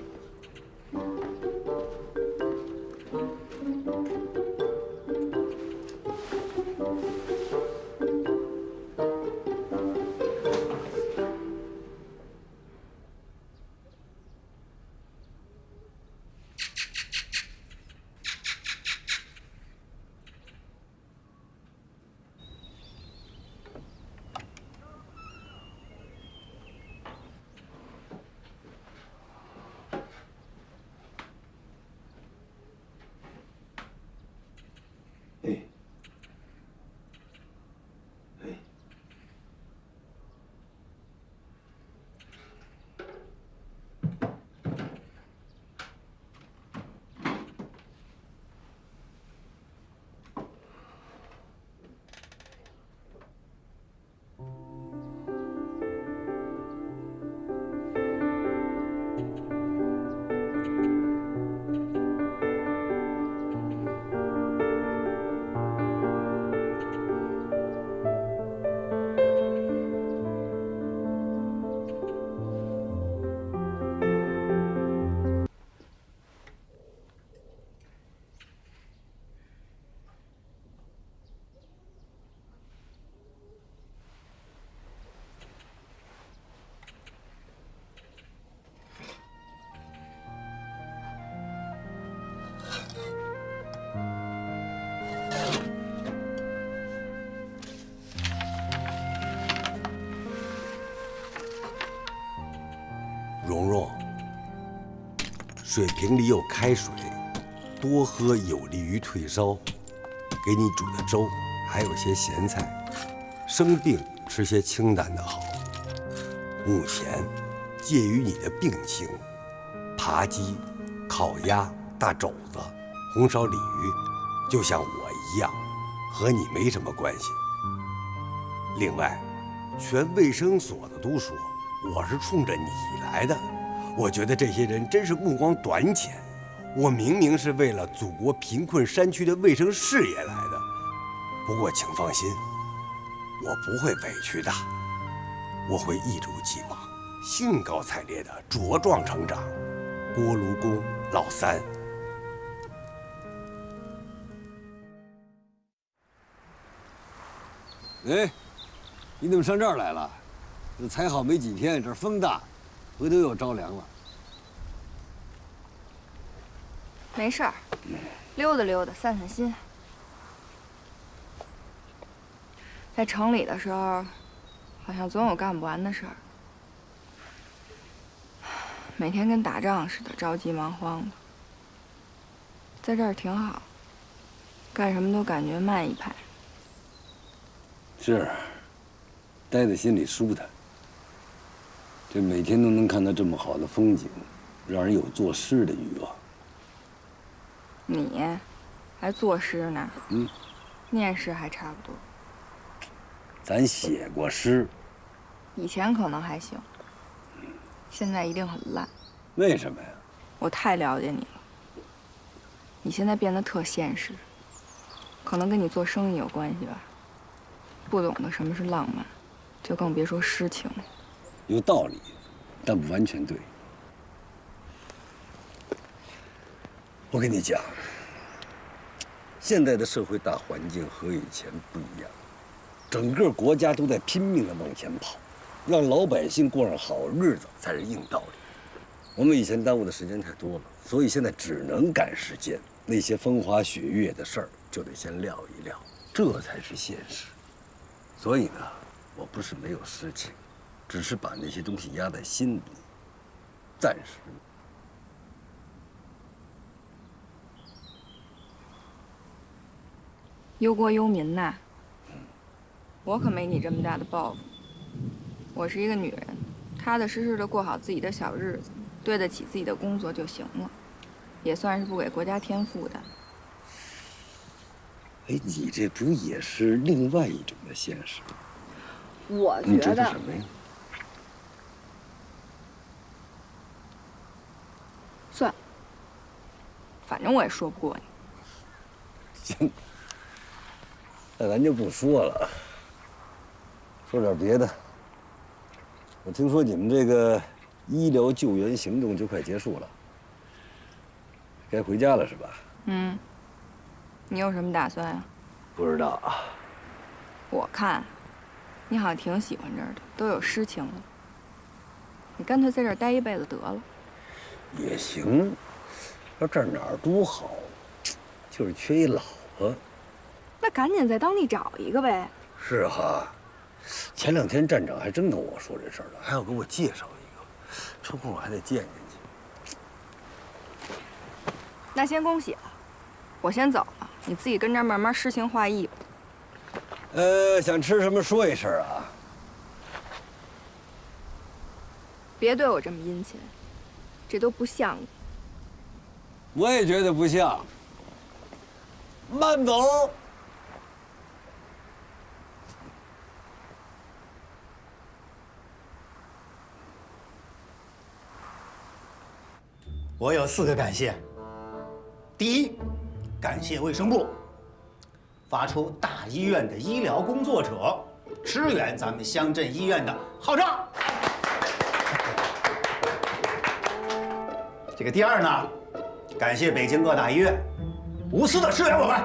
水瓶里有开水，多喝有利于退烧。给你煮的粥还有些咸菜，生病吃些清淡的好。目前介于你的病情，扒鸡、烤鸭、大肘子、红烧鲤鱼，就像我一样，和你没什么关系。另外，全卫生所的都说我是冲着你来的，我觉得这些人真是目光短浅。我明明是为了祖国贫困山区的卫生事业来的。不过请放心，我不会委屈的，我会一如既往，兴高采烈的茁壮成长。锅炉工老三。哎，你怎么上这儿来了？这才好没几天，这风大，回头又着凉了。没事儿，溜达溜达，散散心。在城里的时候，好像总有干不完的事儿，每天跟打仗似的，着急忙慌的。在这儿挺好，干什么都感觉慢一拍。是，待在心里舒坦。这每天都能看到这么好的风景，让人有作诗的欲望。你还作诗呢？念诗还差不多。咱写过诗，以前可能还行，现在一定很烂。为什么呀？我太了解你了。你现在变得特现实，可能跟你做生意有关系吧。不懂得什么是浪漫，就更别说诗情了。有道理，但不完全对。我跟你讲，现在的社会大环境和以前不一样，整个国家都在拼命的往前跑，让老百姓过上好日子才是硬道理。我们以前耽误的时间太多了，所以现在只能赶时间。那些风花雪月的事儿就得先撂一撂，这才是现实。所以呢，我不是没有诗情，只是把那些东西压在心里，暂时。忧国忧民呐，我可没你这么大的抱负。我是一个女人，踏踏实实的过好自己的小日子，对得起自己的工作就行了，也算是不给国家添负担。哎，你这不也是另外一种的现实？我你觉觉得得什么呀？算了，反正我也说不过你。行，那咱就不说了，说点别的。我听说你们这个医疗救援行动就快结束了，该回家了是吧？嗯，你有什么打算呀？不知道啊。我看，你好像挺喜欢这儿的，都有诗情了。你干脆在这儿待一辈子得了。也行，说这儿哪儿多好，就是缺一老婆。那赶紧在当地找一个呗。是哈，前两天站长还真跟我说这事儿了，还要给我介绍一个，抽空我还得见见去。那先恭喜了，我先走了，你自己跟这儿慢慢诗情画意吧。想吃什么说一声啊。别对我这么殷勤，这都不像你。我也觉得不像。慢走。我有4个感谢。第一，感谢卫生部发出大医院的医疗工作者支援咱们乡镇医院的号召。这个第二呢，感谢北京各大医院无私的支援我们。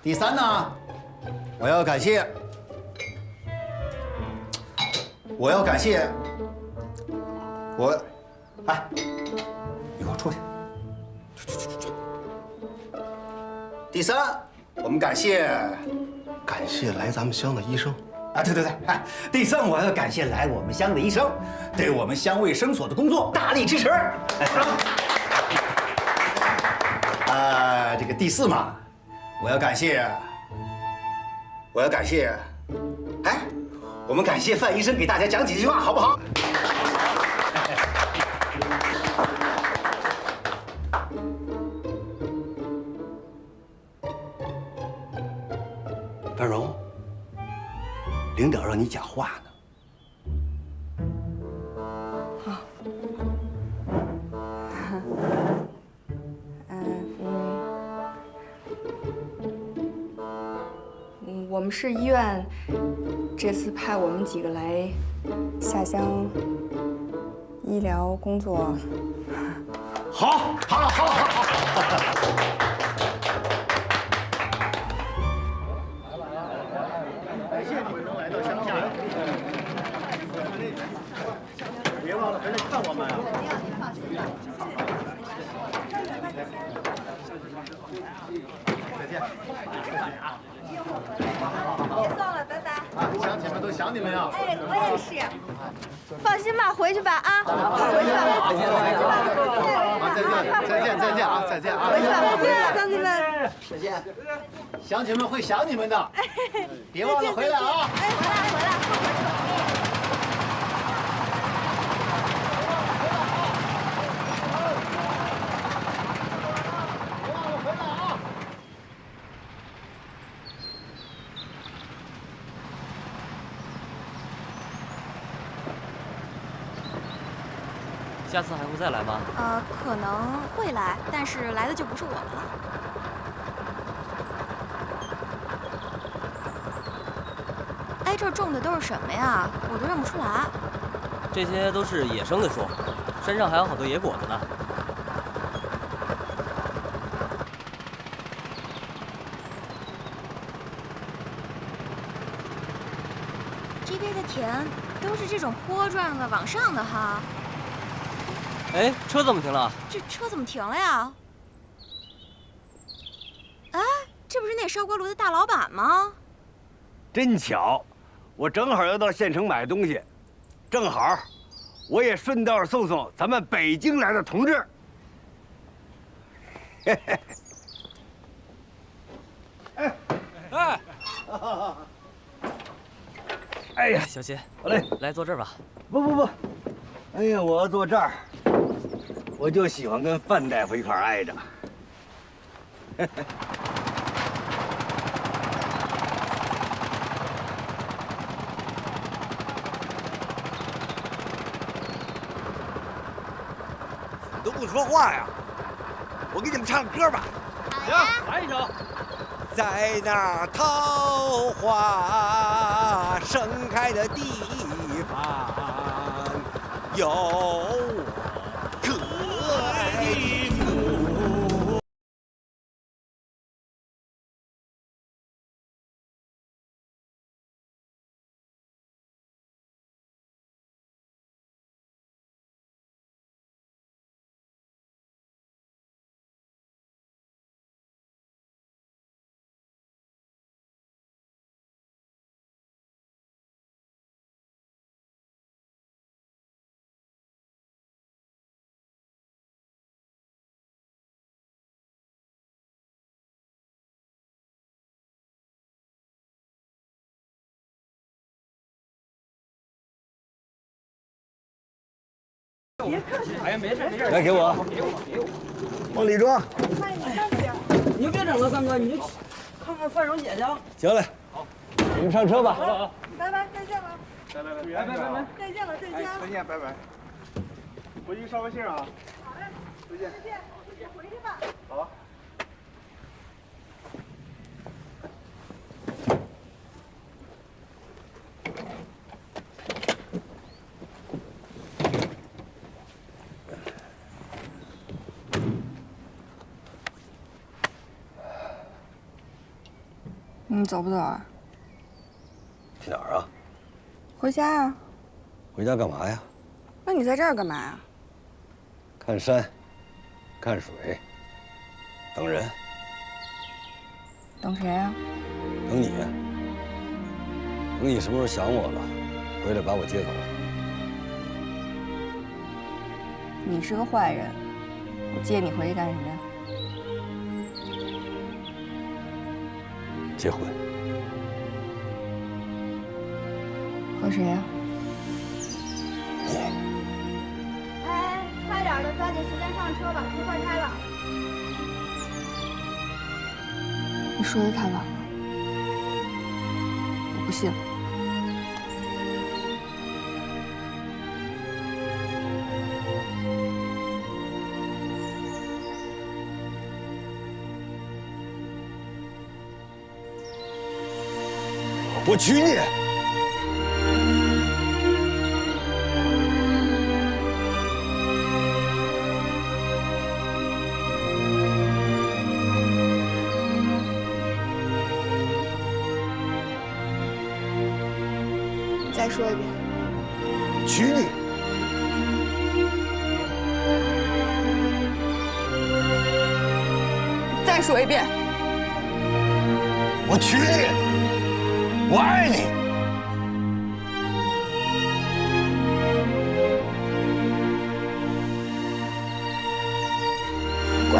第三呢，我要感谢哎，你给我出去！第三，我们感谢来咱们乡的医生。啊，对，哎，第3个我要感谢来我们乡的医生，对我们乡卫生所的工作大力支持。这个第4嘛，我要感谢，哎，我们感谢范医生给大家讲几句话，好不好？范荣，领导让你讲话呢。我们市医院这次派我们几个来下乡医疗工作。好。感谢你们能来到乡下，别忘了回来看我们啊！再见。别送了，拜拜。乡亲们都想你们呀。哎，我也是。放心吧，回去吧啊，回去吧。再见啊！再见啊！回去吧，回去吧，乡亲们。再见。乡亲们会想你们的，别忘了回来啊！哎，回来。下次还会再来吗？可能会来，但是来的就不是我们了。哎，这种的都是什么呀？我都认不出来。这些都是野生的树，山上还有好多野果子呢。这边的田都是这种坡状的往上的哈。哎，车怎么停了？这车怎么停了呀？哎，这不是那烧锅炉的大老板吗？真巧，我正好要到县城买东西，正好，我也顺道送送咱们北京来的同志。嘿嘿。哎，哎呀，小心，好嘞，来坐这儿吧。不，哎呀，我要坐这儿，我就喜欢跟范大夫一块儿挨着。都不说话呀！我给你们唱个歌吧。行，来一首。在那桃花盛开的地方，有我可爱的母。别客气，哎呀，没事。来，给我，往里装。你就别整了，三哥，你就看看范荣姐去啊。行嘞，好，你们上车吧。好。拜拜，再见了。拜，再见了，再见。再见，拜拜。回去捎个信啊。好嘞，再见。再见，回去吧。好。你走不走啊？去哪儿啊？回家啊。回家干嘛呀？那你在这儿干嘛呀？看山，看水，等人。等谁啊？等你。等你什么时候想我了，回来把我接走。你是个坏人，我接你回去干什么呀？结婚。和谁呀？哎，快点的，抓紧时间上车吧，车快开了。你说的太晚了，我不信。我娶你！再说一遍，娶你！再说一遍，我娶你！我爱你！滚！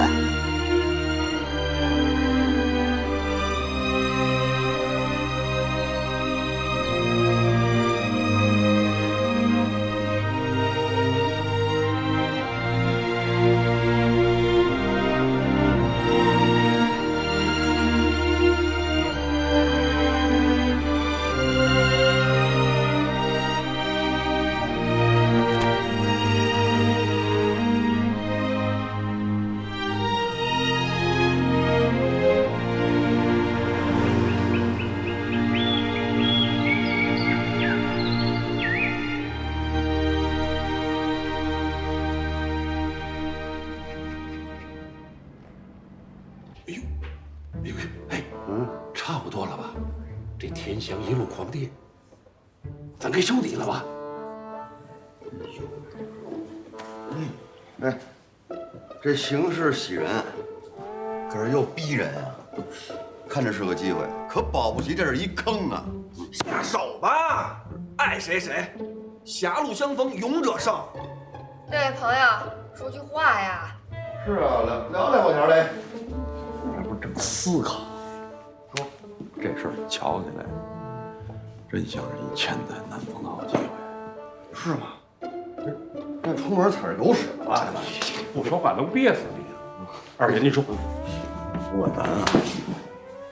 差不多了吧？这天祥一路狂跌，咱该收底了吧？哎，这形势喜人，可是又逼人啊！看着是个机会，可保不齐这是一坑啊！下手吧，爱谁谁，狭路相逢勇者胜。这位朋友，说句话呀。是啊，聊聊条嘞。这不正思考，说这事儿瞧起来，真像是一千载难逢的好机会。是吗？这出门踩着狗屎了吧？不说话能憋死你！二爷，您说，如果咱啊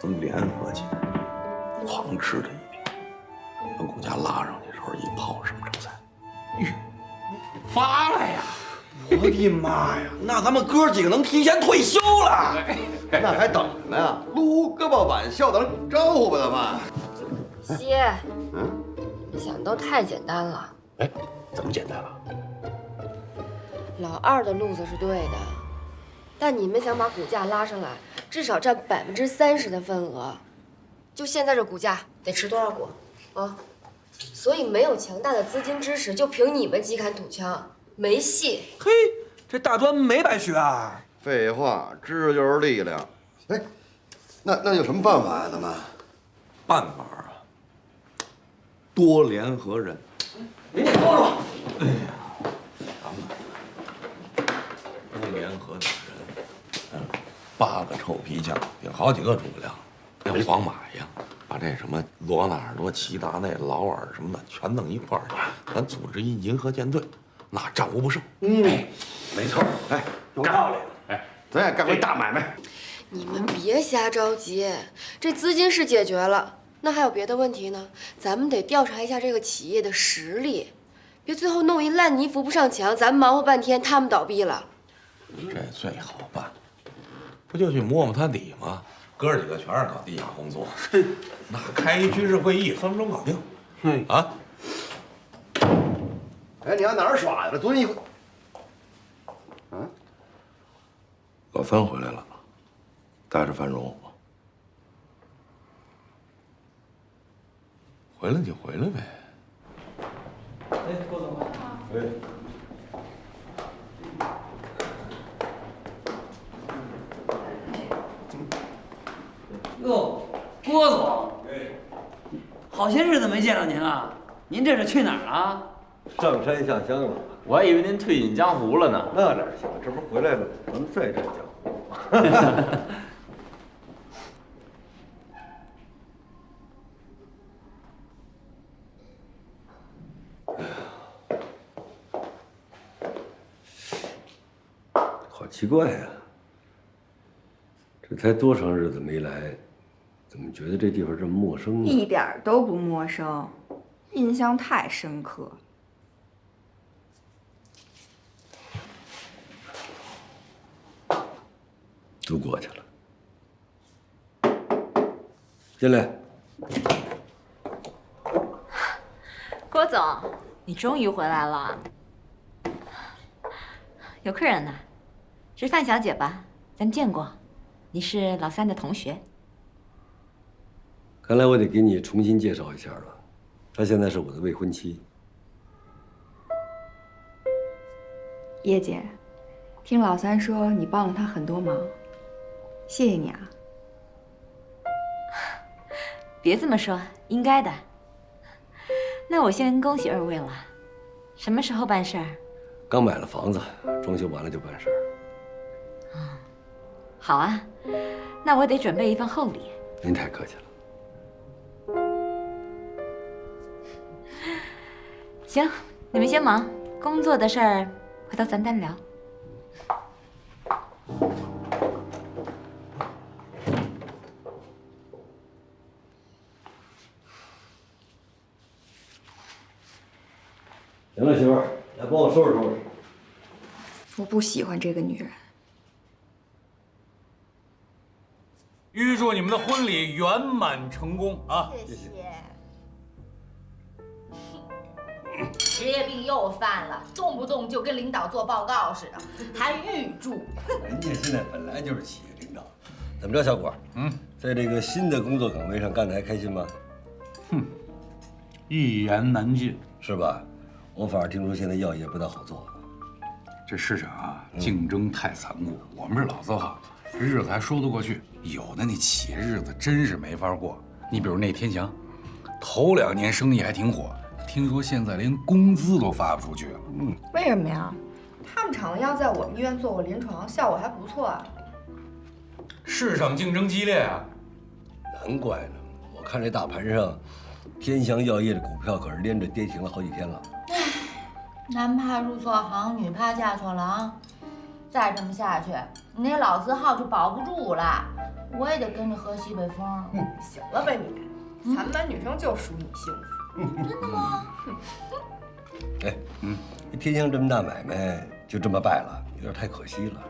能联合起来，狂吃这一瓶，等顾家拉上去的时候，一炮什么成才？发了呀！我的妈呀！那咱们哥几个能提前退休了？那还等什么呀？撸胳膊挽袖子招呼吧，咱们。爹，你想的都太简单了。哎，怎么简单了？老二的路子是对的，但你们想把股价拉上来，至少占30%的份额。就现在这股价，得吃多少股啊？所以没有强大的资金支持，就凭你们几杆土枪，没戏。嘿，这大专没白学啊！废话，知识就是力量。哎，那有什么办法呀，咱们？办法啊，多联合人。您说说。哎呀，咱们多联合点人，8个臭皮匠顶好几个诸葛亮，像黄马一样，把这什么罗纳尔多、齐达内、劳尔什么的全弄一块儿去，咱组织一银河舰队，那战无不胜。没错。哎，有道理。哎，咱也干回大买卖。你们别瞎着急，这资金是解决了，那还有别的问题呢？咱们得调查一下这个企业的实力，别最后弄一烂泥扶不上墙，咱们忙活半天，他们倒闭了。这最好办，不就去摸摸他底吗？哥几个全是搞地下工作，那开一军事会议，分分钟搞定。啊！哎，你往哪儿耍去了？蹲一会。啊？老三回来了，带着范荣。回来就回来呗。哎，郭总。哎。哟，郭总。好些日子没见到您了，您这是去哪儿了？上山下乡了。我还以为您退隐江湖了呢。那哪行？这不是回来了吗？咱们再战江湖。好奇怪呀、这才多长日子没来，怎么觉得这地方这么陌生呢？一点儿都不陌生，印象太深刻。都过去了。进来。郭总，你终于回来了。有客人呢，是范小姐吧？咱们见过，你是老三的同学。看来我得给你重新介绍一下了。她现在是我的未婚妻。叶姐，听老三说你帮了他很多忙，谢谢你啊。别这么说，应该的。那我先恭喜二位了。什么时候办事儿？刚买了房子，装修完了就办事儿。好啊，那我得准备一份厚礼。您太客气了。行，你们先忙，工作的事儿回头咱单聊。行了，媳妇儿，来帮我收拾收拾。我不喜欢这个女人。预祝你们的婚礼圆满成功啊！谢谢。职业病又犯了，动不动就跟领导做报告似的，还预祝。人家现在本来就是企业领导，怎么着，小果？在这个新的工作岗位上干得还开心吗？一言难尽，是吧？我反而听说现在药业不大好做。这市场啊，竞争太残酷。我们这老字号，日子还说得过去，有的那企业日子真是没法过。你比如那天祥，头2年生意还挺火，听说现在连工资都发不出去了。为什么呀？他们厂子要在我们医院做过临床，效果还不错啊。市场竞争激烈啊。难怪呢，我看这大盘上，天祥药业的股票可是连着跌停了好几天了。男怕入错行，女怕嫁错郎。再这么下去，你那老字号就保不住了。我也得跟着喝西北风。行了吧你，咱们女生就属你幸福。真的吗？哎，天祥这么大买卖就这么败了，有点太可惜了。